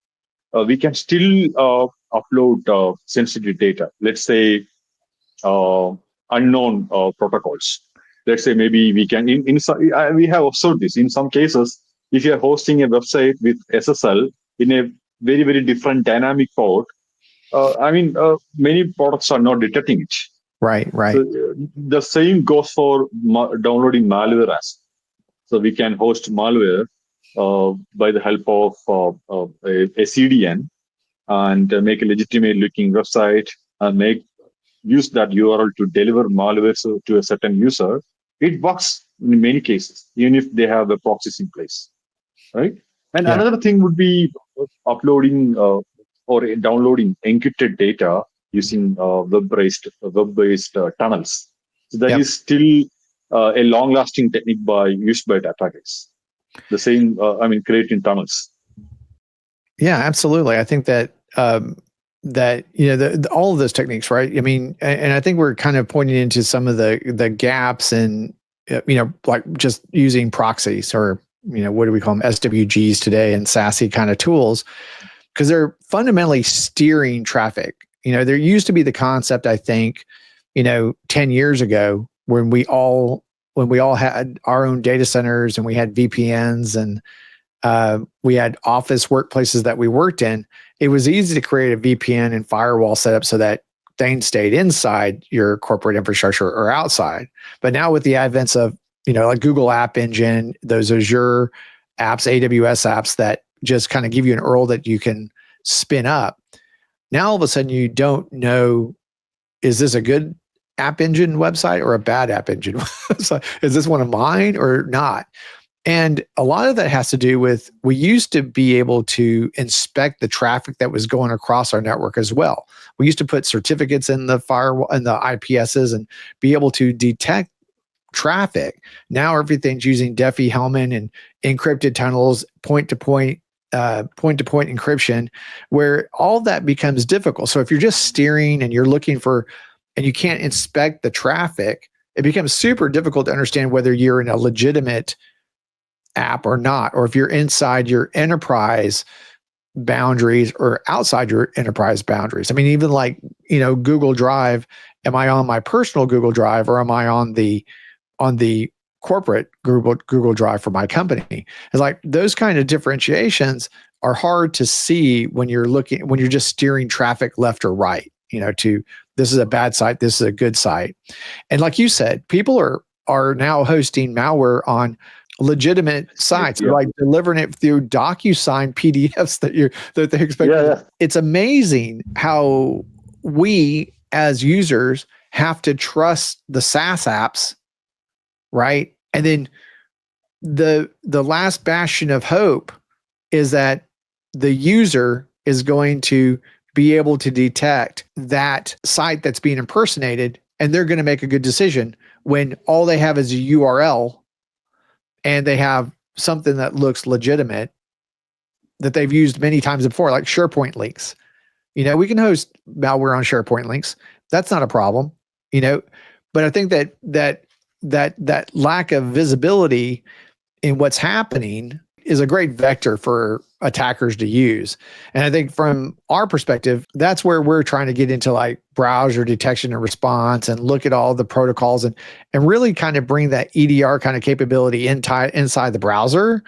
we can still upload sensitive data. Let's say unknown protocols. Let's say maybe we can, we have observed this in some cases. If you are hosting a website with SSL in a very, very different dynamic port, many products are not detecting it. Right. So, the same goes for downloading malware as. So we can host malware by the help of a CDN and make a legitimate looking website and use that URL to deliver malware to a certain user, it works in many cases, even if they have the proxies in place, right? And Yeah. another thing would be uploading or downloading encrypted data using web-based tunnels. So that Yep. is still a long-lasting technique used by attackers. The same, creating tunnels. Yeah, absolutely. I think that that all of those techniques, right? I mean, and I think we're kind of pointing into some of the gaps in like just using proxies or what do we call them, SWGs today, and SASE kind of tools, because they're fundamentally steering traffic. There used to be the concept, I think, 10 years ago when we all had our own data centers and we had VPNs and we had office workplaces that we worked in. It was easy to create a VPN and firewall setup so that things stayed inside your corporate infrastructure or outside. But now with the advent of, like Google App Engine, those Azure apps, AWS apps that just kind of give you an URL that you can spin up. Now all of a sudden you don't know, is this a good App Engine website or a bad App Engine website? Is this one of mine or not? And a lot of that has to do with, we used to be able to inspect the traffic that was going across our network as well. We used to put certificates in the firewall and the IPSs and be able to detect traffic. Now everything's using Diffie-Hellman and encrypted tunnels, point-to-point encryption, where all that becomes difficult. So if you're just steering and you're looking for, and you can't inspect the traffic, it becomes super difficult to understand whether you're in a legitimate app or not, or if you're inside your enterprise boundaries or outside your enterprise boundaries. I mean, even like, Google Drive, am I on my personal Google Drive or am I on the corporate Google Drive for my company? It's like those kind of differentiations are hard to see when you're just steering traffic left or right, to this is a bad site, this is a good site. And like you said, people are now hosting malware on legitimate sites, like delivering it through DocuSign PDFs that they expect. Yeah. It's amazing how we as users have to trust the SaaS apps, right? And then the last bastion of hope is that the user is going to be able to detect that site that's being impersonated, and they're going to make a good decision when all they have is a URL and they have something that looks legitimate that they've used many times before, like SharePoint links. We can host malware on SharePoint links. That's not a problem, but I think that lack of visibility in what's happening is a great vector for attackers to use. And I think from our perspective, that's where we're trying to get into like browser detection and response and look at all the protocols and really kind of bring that EDR kind of capability inside the browser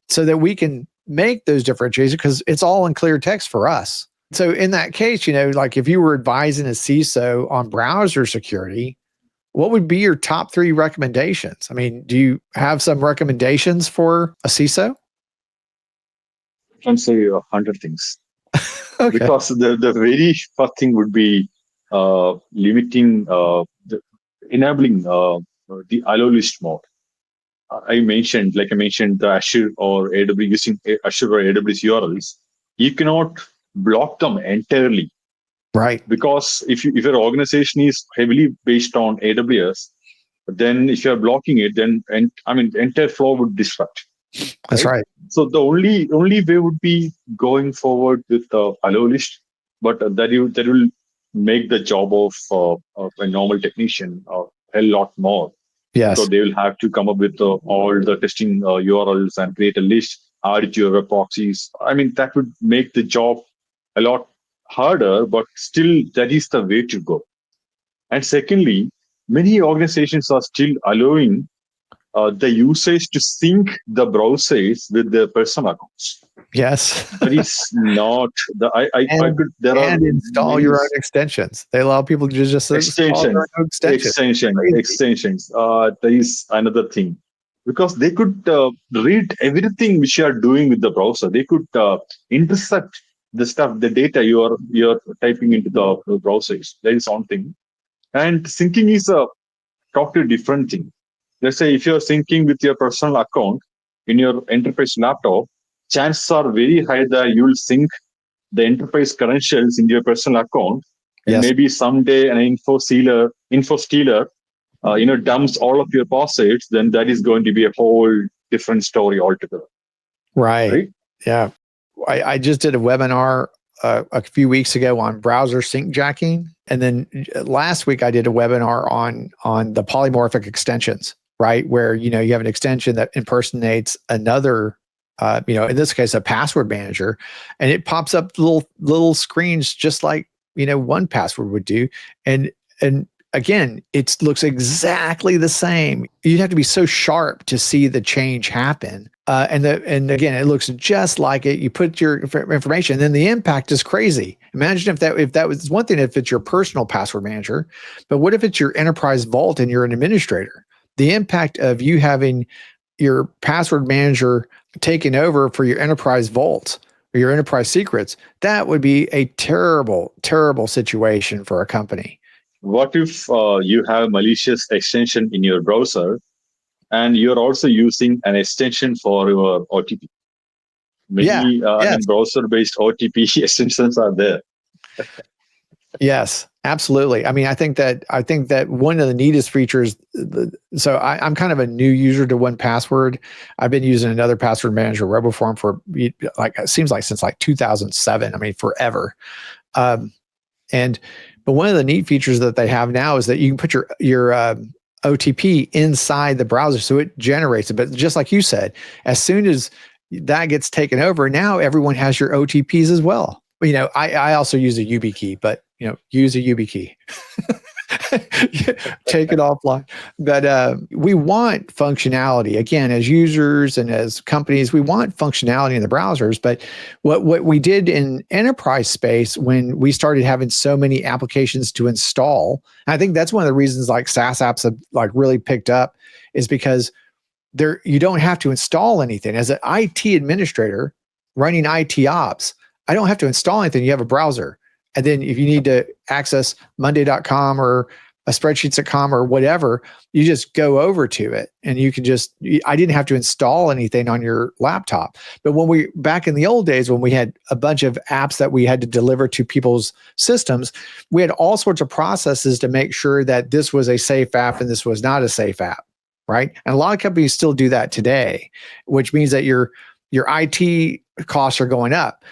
so that we can make those differentiations, because it's all in clear text for us. So in that case, like if you were advising a CISO on browser security, what would be your top 3 recommendations? I mean, do you have some recommendations for a CISO? I can say 100 things. Okay. Because the very first thing would be limiting, enabling the allow list mode. I mentioned the Azure or AWS, using Azure or AWS URLs. You cannot block them entirely. Right. Because if your organization is heavily based on AWS, then if you're blocking it, then entire flow would disrupt. That's right. So the only way would be going forward with the allow list, but that will make the job of a normal technician a hell lot more. Yes. So they will have to come up with all the testing URLs and create a list, add it to your web proxies. That would make the job a lot harder, but still that is the way to go. And secondly, many organizations are still allowing the users to sync the browsers with their personal accounts. Yes. That is not the install your own extensions. They allow people to just install their own extensions. There is another thing, because they could read everything which you are doing with the browser. They could intercept the stuff, the data you're typing into the browsers. That is one thing. And syncing is a totally different thing. Let's say if you're syncing with your personal account in your enterprise laptop, chances are very high that you will sync the enterprise credentials in your personal account, and Yes. maybe someday an info stealer, dumps all of your passwords, then that is going to be a whole different story altogether, Right. right? Yeah. I just did a webinar a few weeks ago on browser sync jacking. And then last week I did a webinar on the polymorphic extensions, right? Where, you have an extension that impersonates another, in this case, a password manager, and it pops up little screens just like, 1Password would do. And again, it looks exactly the same. You'd have to be so sharp to see the change happen. And again, it looks just like it. You put your information, and then the impact is crazy. Imagine if that was one thing if it's your personal password manager, but what if it's your enterprise vault and you're an administrator? The impact of you having your password manager taken over for your enterprise vault or your enterprise secrets, that would be a terrible, terrible situation for a company. What if you have malicious extension in your browser and you're also using an extension for your OTP? Many Yes. browser-based OTP extensions are there. Yes, absolutely. I mean, I think that one of the neatest features. So I'm kind of a new user to 1Password. I've been using another password manager, RoboForm, for it seems like since 2007. I mean, forever. But one of the neat features that they have now is that you can put your OTP inside the browser, so it generates it. But just like you said, as soon as that gets taken over, now everyone has your OTPs as well. I also use a YubiKey, but use a YubiKey. Take it offline. But we want functionality. Again, as users and as companies, we want functionality in the browsers. But what we did in enterprise space when we started having so many applications to install, I think that's one of the reasons SaaS apps have really picked up, is because you don't have to install anything. As an IT administrator running IT ops, I don't have to install anything. You have a browser. And then if you need to access monday.com or a spreadsheets.com or whatever, you just go over to it and you can I didn't have to install anything on your laptop. But back in the old days, when we had a bunch of apps that we had to deliver to people's systems, we had all sorts of processes to make sure that this was a safe app and this was not a safe app, right? And a lot of companies still do that today, which means that your IT costs are going up.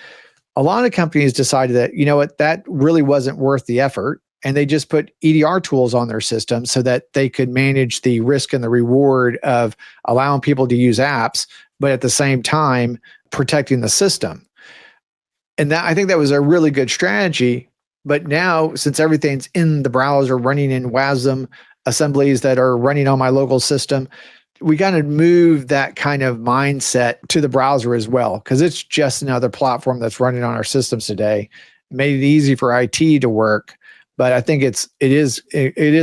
A lot of companies decided that, that really wasn't worth the effort. And they just put EDR tools on their system so that they could manage the risk and the reward of allowing people to use apps, but at the same time, protecting the system. And I think that was a really good strategy. But now, since everything's in the browser, running in WASM assemblies that are running on my local system, we got to move that kind of mindset to the browser as well, because it's just another platform that's running on our systems today. Made it easy for IT to work, but I think it is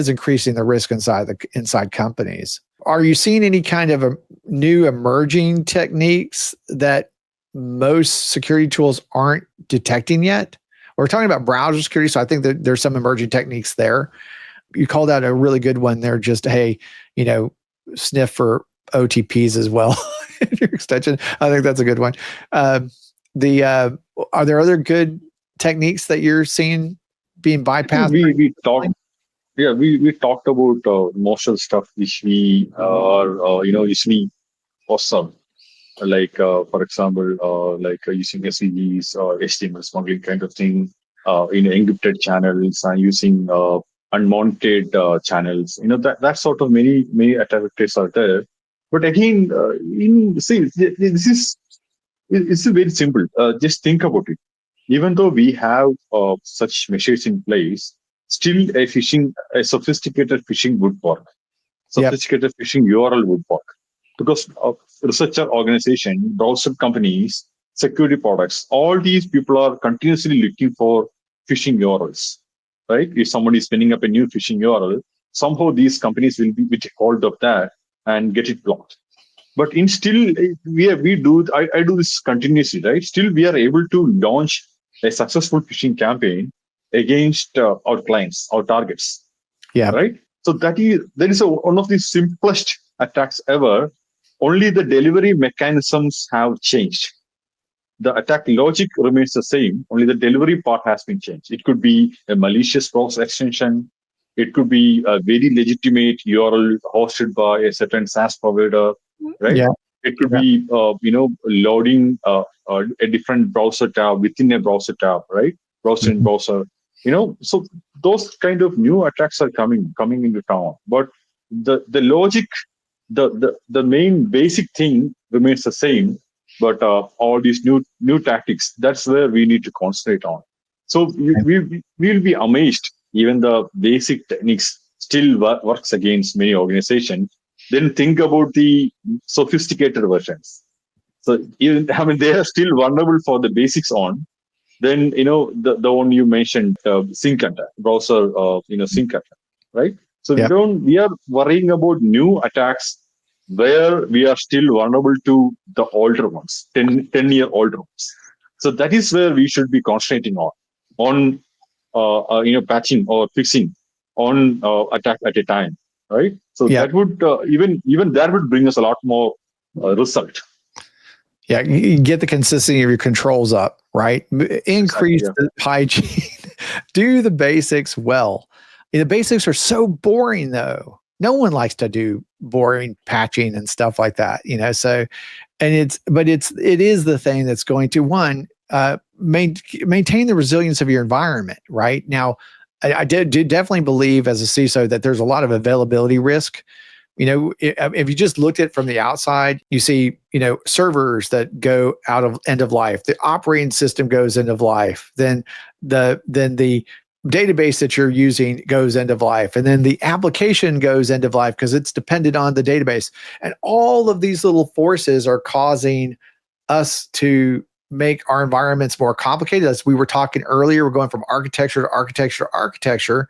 increasing the risk inside companies. Are you seeing any kind of new emerging techniques that most security tools aren't detecting yet? We're talking about browser security, so I think that there's some emerging techniques there. You called out a really good one there. Just sniff for OTPs as well in your extension. I think that's a good one. Are there other good techniques that you're seeing being bypassed? We talked about most of the stuff which we are usually awesome. For example, using SVGs or HTML smuggling kind of thing, encrypted channels and using unmounted channels. That sort of many attack vectors are there. But again, it's very simple. Just think about it. Even though we have such measures in place, still a sophisticated phishing would work. Sophisticated phishing URL would work. Because of researcher organization, browser companies, security products, all these people are continuously looking for phishing URLs, right? If somebody is spinning up a new phishing URL, somehow these companies will be take hold of that and get it blocked. But I do this continuously, right? Still, we are able to launch a successful phishing campaign against our clients, our targets, Yeah. right? So that is one of the simplest attacks ever. Only the delivery mechanisms have changed. The attack logic remains the same. Only the delivery part has been changed. It could be a malicious process extension. It could be a very legitimate URL hosted by a certain SaaS provider, right? Yeah. It could Yeah. be, loading a different browser tab within a browser tab, right? Browser in Mhm. browser. So those kind of new attacks are coming into town. But the logic, the main basic thing remains the same, but all these new tactics, that's where we need to concentrate on. So we'll be amazed, even the basic techniques still works against many organizations. Then think about the sophisticated versions. So even, I mean, they are still vulnerable for the basics on. Then the one you mentioned, sync attack, browser, sync attack, right? So Yeah. we are worrying about new attacks where we are still vulnerable to the older ones, 10-year older ones. So that is where we should be concentrating on patching or fixing on attack at a time, right? So Yeah. that would even that would bring us a lot more result. Yeah, you get the consistency of your controls up, right? Exactly. Increase Yeah. the hygiene, do the basics well. The basics are so boring, though. No one likes to do boring patching and stuff like that, So, and it is the thing that's going to one maintain the resilience of your environment, right? Now, I did definitely believe as a CISO that there's a lot of availability risk. If you just looked at it from the outside, you see, servers that go out of end of life, the operating system goes end of life, then the database that you're using goes end of life, and then the application goes end of life because it's dependent on the database. And all of these little forces are causing us to make our environments more complicated. As we were talking earlier, we're going from architecture to architecture to architecture,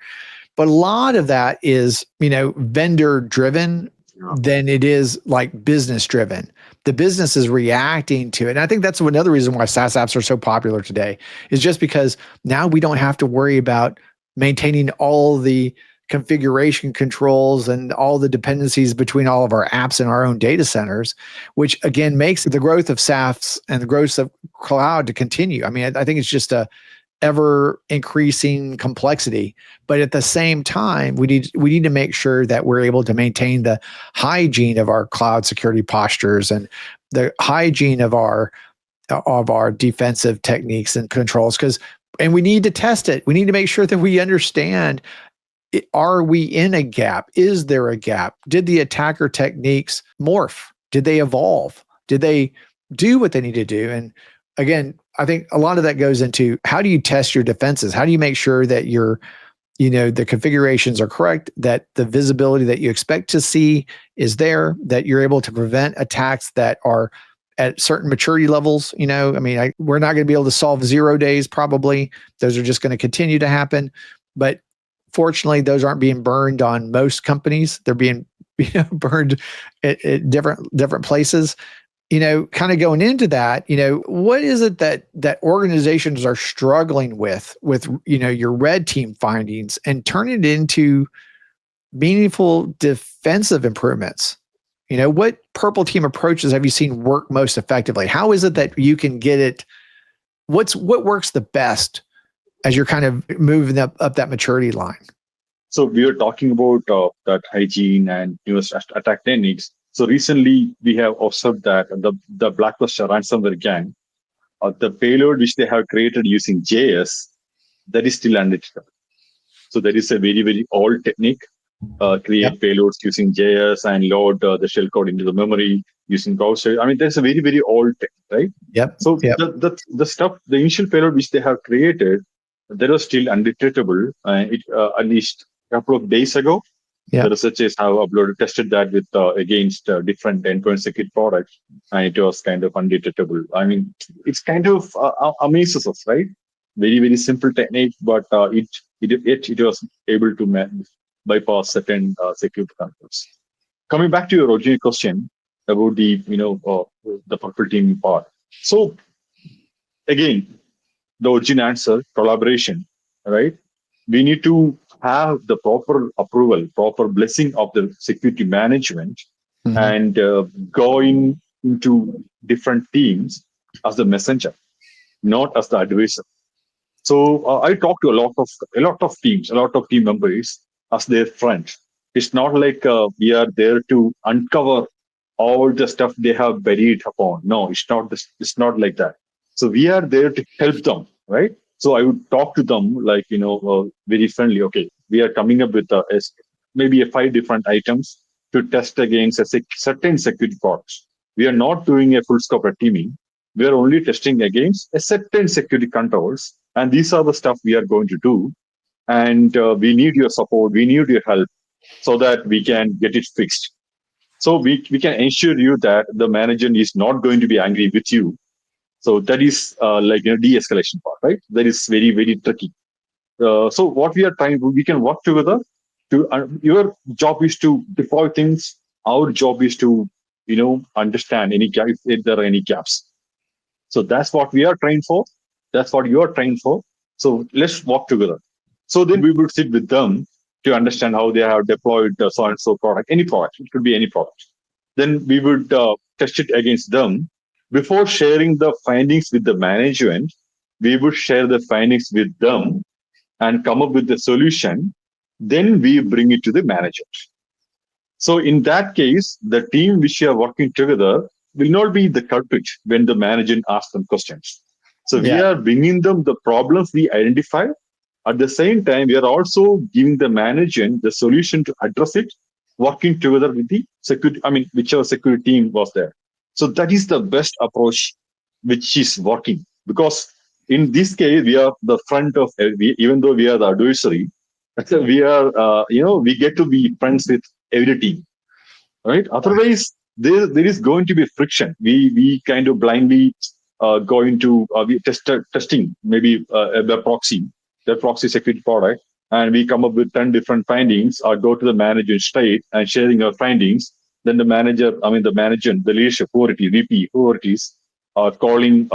but a lot of that is, vendor driven Yeah. than it is like business driven. The business is reacting to it. And I think that's another reason why SaaS apps are so popular today, is just because now we don't have to worry about maintaining all the configuration controls and all the dependencies between all of our apps in our own data centers, which again makes the growth of SaaS and the growth of cloud to continue. I mean, I think it's just a ever increasing complexity, but at the same time we need to make sure that we're able to maintain the hygiene of our cloud security postures and the hygiene of our defensive techniques and controls, and we need to test it. We need to make sure that we understand, are we in a gap? Is there a gap? Did the attacker techniques morph? Did they evolve? Did they do what they need to do? And again, I think a lot of that goes into, how do you test your defenses? How do you make sure that the configurations are correct, that the visibility that you expect to see is there, that you're able to prevent attacks that are at certain maturity levels? We're not going to be able to solve 0 days, probably. Those are just going to continue to happen. But fortunately, those aren't being burned on most companies. They're being burned at different places. Kind of going into that, what is it that organizations are struggling with your red team findings, and turn it into meaningful defensive improvements? What purple team approaches have you seen work most effectively? How is it that you can get it? What works the best as you're kind of moving up that maturity line? So we are talking about that hygiene and newest attack techniques. So recently we have observed that the Blackbuster ransomware gang, the payload which they have created using JS, that is still undetectable. So that is a very, very old technique. Create Yep. payloads using JS and load the shellcode into the memory using browser. I mean, that's a very, very old technique, right? Yep. So Yep. the stuff, the initial payload which they have created, that was still undetectable. It at least a couple of days ago, the Yep. researchers have tested that with against different endpoint security products, and it was kind of undetectable. I mean, it's kind of amazes us, right? Very, very simple technique, but it was able to bypass certain security controls. Coming back to your original question about the purple team part. So again, the origin answer, collaboration, right? We need to have the proper approval, proper blessing of the security management, Mhm. and going into different teams as the messenger, not as the advisor. So I talk to a lot of teams, a lot of team members as their friend. It's not like we are there to uncover all the stuff they have buried upon. No, it's not. It's not like that. So we are there to help them, right? So I would talk to them like very friendly. Okay, we are coming up with maybe a 5 different items to test against a certain security products. We are not doing a full scope of teaming. We are only testing against a certain security controls, and these are the stuff we are going to do. And we need your support. We need your help so that we can get it fixed. So we can ensure you that the manager is not going to be angry with you. So that is like de-escalation part, right? That is very, very tricky. So what we are trying to, we can work together. To your job is to deploy things. Our job is to understand any gap if there are any gaps. So that's what we are trained for. That's what you are trained for. So let's work together. So then we would sit with them to understand how they have deployed the so and so product, any product. It could be any product. Then we would test it against them. Before sharing the findings with the management, we would share the findings with them and come up with the solution. Then we bring it to the manager. So in that case, the team which you are working together will not be the culprit when the manager asks them questions. So we Yeah. are bringing them the problems we identify. At the same time, we are also giving the manager the solution to address it, working together with the security, whichever security team was there. So that is the best approach which is working, because in this case, we are the front of, even though we are the adversary, we are, we get to be friends with every team, right? Otherwise, there is going to be friction. We kind of blindly go into we testing maybe a the proxy security product, and we come up with 10 different findings, or go to the manager straight and sharing our findings. Then the manager, the leadership, whoever it is, VP, whoever it is, are calling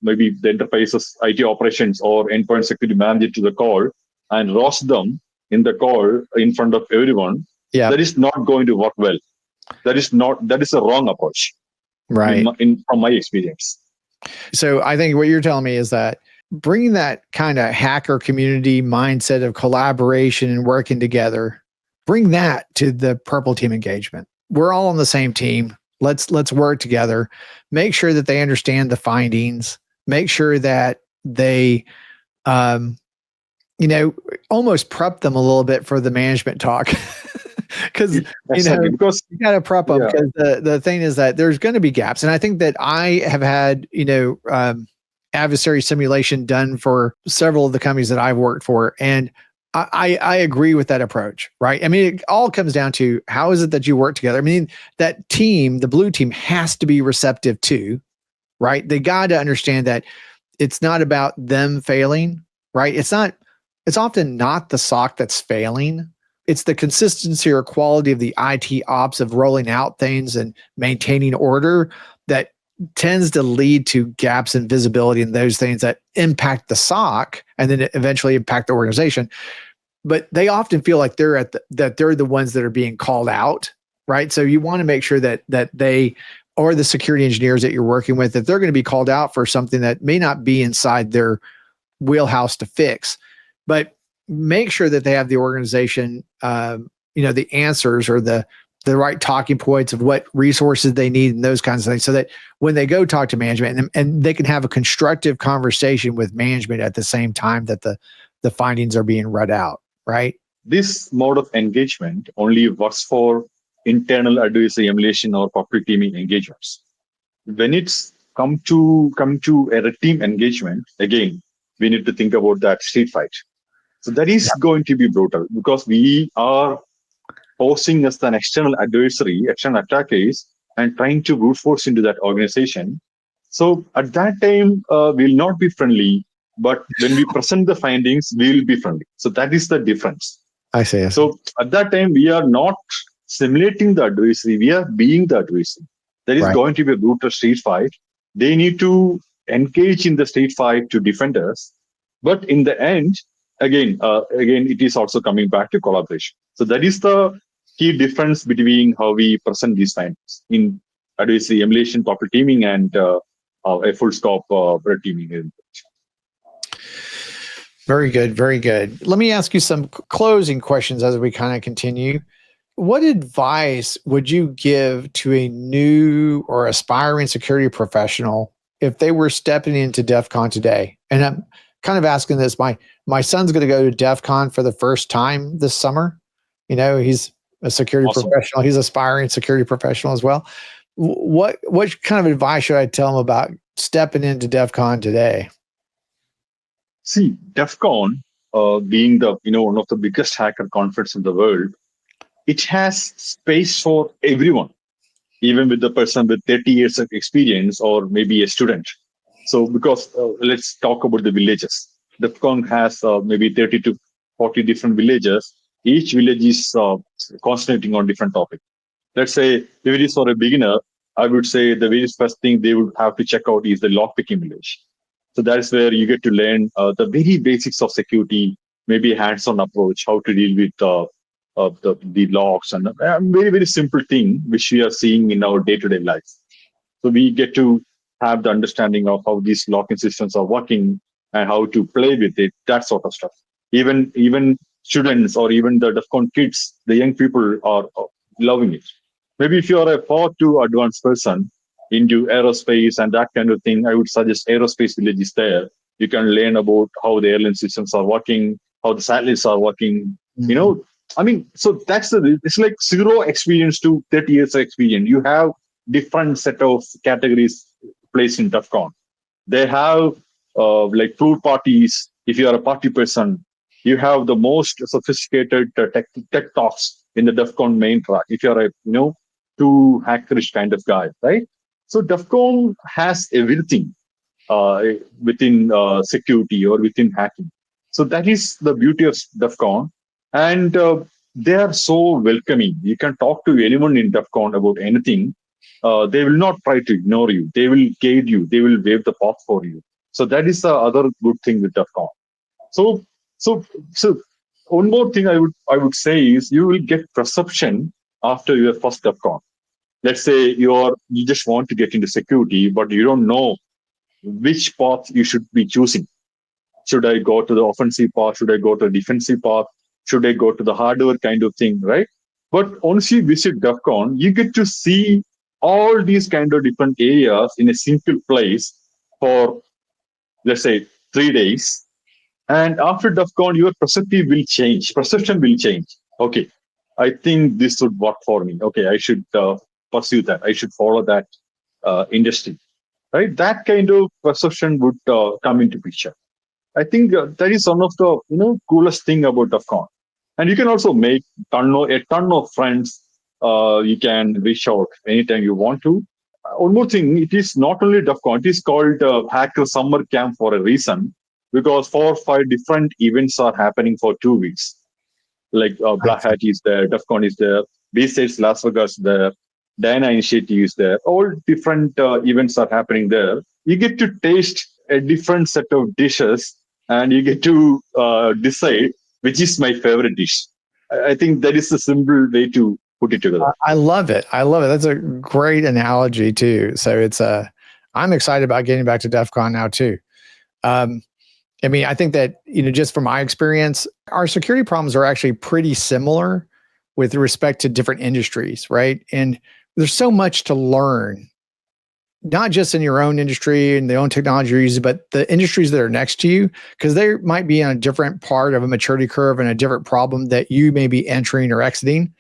maybe the enterprise's IT operations or endpoint security manager to the call and roast them in the call in front of everyone. Yeah. That is not going to work well. That is a wrong approach. Right. From my experience. So I think what you're telling me is that bringing that kind of hacker community mindset of collaboration and working together, bring that to the purple team engagement. We're all on the same team. Let's work together. Make sure that they understand the findings. Make sure that they, almost prep them a little bit for the management talk. Because because you got to prep them, because the thing is that there's going to be gaps. And I think that I have had adversary simulation done for several of the companies that I've worked for, and I agree with that approach, right? I mean, it all comes down to how is it that you work together. I mean, that team, the blue team, has to be receptive too, right? They got to understand that it's not about them failing, right? It's often not the SOC that's failing. It's the consistency or quality of the IT ops of rolling out things and maintaining order that tends to lead to gaps in visibility and those things that impact the SOC and then eventually impact the organization. But they often feel like they're the ones that are being called out, right? So you want to make sure that they, or the security engineers that you're working with, that they're going to be called out for something that may not be inside their wheelhouse to fix, but make sure that they have the organization, the answers or the right talking points of what resources they need and those kinds of things, so that when they go talk to management and they can have a constructive conversation with management at the same time that the findings are being read out, right? This mode of engagement only works for internal adversary emulation or public teaming engagements. When it's come to a team engagement, again, we need to think about that street fight. So that is going to be brutal, because we are posing as an external adversary, external attackers, and trying to brute force into that organization. So at that time, we'll not be friendly, but when we present the findings, we'll be friendly. So that is the difference. I see. So at that time, we are not simulating the adversary, we are being the adversary. There is going to be a brutal street fight. They need to engage in the street fight to defend us. But in the end, again, it is also coming back to collaboration. So that is the key difference between how we present these times in adversary emulation, proper teaming, and a full scope red teaming. Very good. Very good. Let me ask you some closing questions as we kind of continue. What advice would you give to a new or aspiring security professional if they were stepping into DEF CON today? And I'm kind of asking this. My son's going to go to DEF CON for the first time this summer. You know, he's a security professional. He's aspiring security professional as well. What kind of advice should I tell him about stepping into DEF CON today? See, DEF CON, being the one of the biggest hacker conference in the world, it has space for everyone, even with the person with 30 years of experience or maybe a student. So, because let's talk about the villages. DEF CON has maybe 30 to 40 different villages. Each village is concentrating on different topics. Let's say if it is for a beginner, I would say the very first thing they would have to check out is the lockpicking village. So that's where you get to learn the very basics of security, maybe a hands-on approach, how to deal with the logs, and a very, very simple thing which we are seeing in our day-to-day life. So we get to have the understanding of how these locking systems are working and how to play with it, that sort of stuff. Even students or even the DEF CON kids, the young people are loving it. Maybe if you're a far too advanced person into aerospace and that kind of thing, I would suggest Aerospace Village is there. You can learn about how the airline systems are working, how the satellites are working. So it's like zero experience to 30 years of experience. You have different set of categories placed in DEF CON. They have like pool parties. If you are a party person, you have the most sophisticated tech talks in the DEF CON main track. If you're a too hackerish kind of guy, right? So DEF CON has everything within security or within hacking. So that is the beauty of DEF CON. And they are so welcoming. You can talk to anyone in DEF CON about anything. They will not try to ignore you. They will guide you. They will wave the path for you. So that is the other good thing with DEF CON. So one more thing I would say is you will get perception after your first DEF CON. Let's say you just want to get into security, but you don't know which path you should be choosing. Should I go to the offensive path? Should I go to the defensive path? Should I go to the hardware kind of thing, right? But once you visit DEF CON, you get to see all these kind of different areas in a single place for, let's say, 3 days. And after DEF CON, your perception will change. Okay, I think this would work for me. Okay, I should pursue that. I should follow that industry, right? That kind of perception would come into picture. I think that is one of the coolest thing about DEF CON. And you can also make a ton of friends. You can reach out anytime you want to. One more thing, it is not only DEF CON, it is called Hacker Summer Camp for a reason, because 4 or 5 different events are happening for 2 weeks. Like Black Hat is there, DEF CON is there, B-States Las Vegas there, Diana Initiative is there. All different events are happening there. You get to taste a different set of dishes and you get to decide which is my favorite dish. I think that is a simple way to put it together. I love it. That's a great analogy too. So it's I'm excited about getting back to DEF CON now too. I mean, I think that, just from my experience, our security problems are actually pretty similar with respect to different industries, right? And there's so much to learn, not just in your own industry and the own technology you're using, but the industries that are next to you, because they might be on a different part of a maturity curve and a different problem that you may be entering or exiting,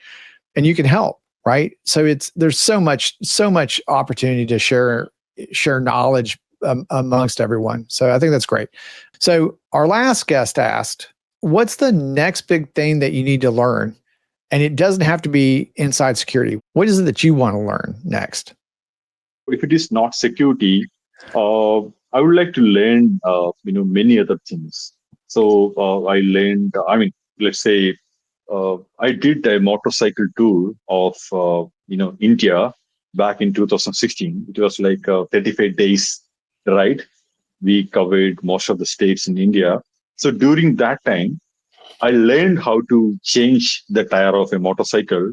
and you can help, right? So there's so much opportunity to share knowledge amongst everyone. So I think that's great. So our last guest asked, what's the next big thing that you need to learn? And it doesn't have to be inside security. What is it that you want to learn next? If it is not security, I would like to learn, many other things. So I learned, let's say, I did a motorcycle tour of, India back in 2016. It was like 35 days right? We covered most of the states in India. So during that time, I learned how to change the tire of a motorcycle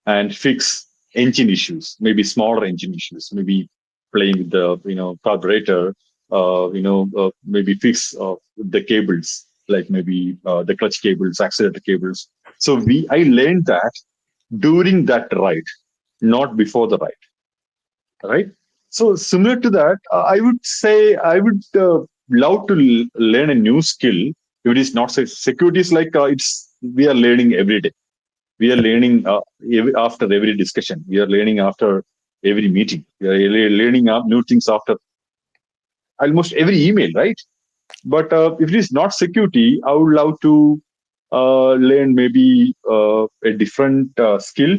and fix engine issues, maybe smaller engine issues, maybe playing with the carburetor, maybe fix the cables, like maybe the clutch cables, accelerator cables. So I learned that during that ride, not before the ride, right? So similar to that, I would say I would love to learn a new skill. If it is not security, is like it's we are learning every day. We are learning after every discussion. We are learning after every meeting. We are learning new things after almost every email, right? But if it is not security, I would love to learn maybe a different skill,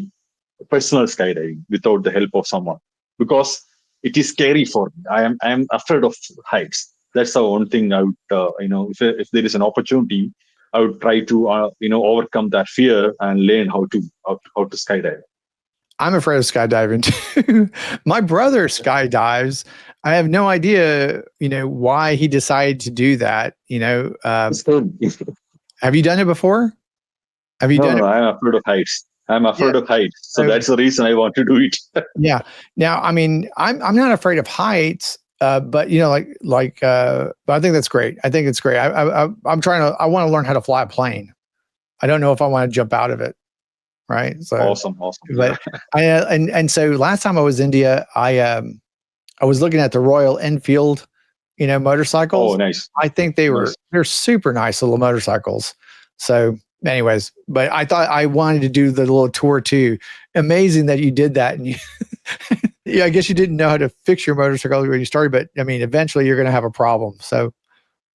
personal skydiving, without the help of someone, because it is scary for me. I am afraid of heights. That's the one thing I would, if there is an opportunity, I would try to, overcome that fear and learn how to skydive. I'm afraid of skydiving too. My brother skydives. I have no idea, why he decided to do that. Have you done it before? Have you done No, it? I'm afraid of heights. I'm afraid Yeah. of heights. So So, that's the reason I want to do it. yeah. Now, I mean, I'm not afraid of heights, but but I think that's great. I think it's great. I'm trying to. I want to learn how to fly a plane. I don't know if I want to jump out of it. Right. So, Awesome. but and so last time I was in India, I was looking at the Royal Enfield, motorcycles. Oh, nice. I think they're super nice little motorcycles. So anyways, but I thought I wanted to do the little tour too. Amazing that you did that. And you, yeah, I guess you didn't know how to fix your motorcycle when you started, but I mean, eventually you're going to have a problem. So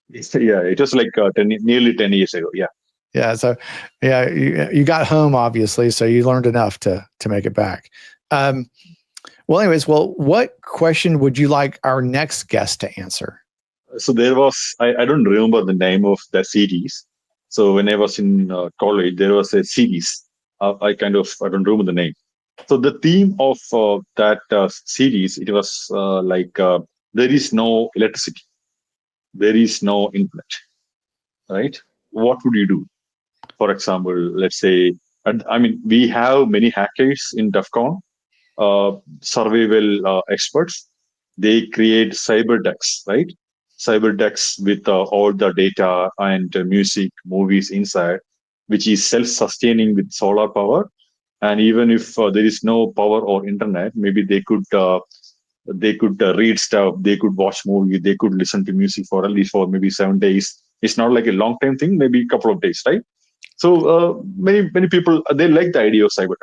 yeah, it was like nearly 10 years ago. Yeah. yeah. So yeah, you got home obviously. So you learned enough to make it back. Well, anyways, what question would you like our next guest to answer? So there was, I don't remember the name of the series. So when I was in college, there was a series. I don't remember the name. So the theme of that series, it was there is no electricity, there is no internet, right? What would you do? For example, let's say, and I mean, we have many hackers in DEFCON, survival experts. They create cyber decks, right? Cyber decks with all the data and music, movies inside, which is self-sustaining with solar power. And even if there is no power or internet, maybe they could read stuff, they could watch movie, they could listen to music for at least for maybe 7 days. It's not like a long time thing, maybe a couple of days, right? So many people they like the idea of cyber.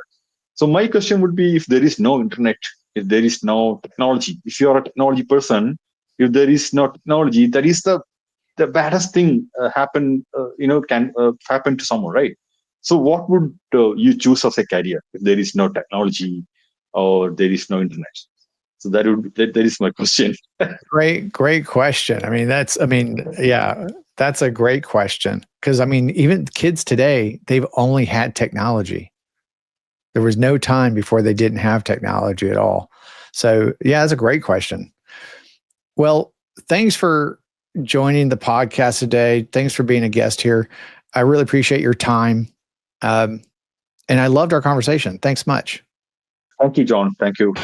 So my question would be, if there is no internet, if there is no technology, if you are a technology person, if there is no technology, that is the baddest thing can happen to someone, right? So what would you choose as a career if there is no technology or there is no internet? So that is my question. Great question. Yeah, that's a great question. Because I mean, even kids today, they've only had technology. There was no time before they didn't have technology at all. So yeah, that's a great question. Well, thanks for joining the podcast today. Thanks for being a guest here. I really appreciate your time. And I loved our conversation. Thanks much. Thank you, John. Thank you.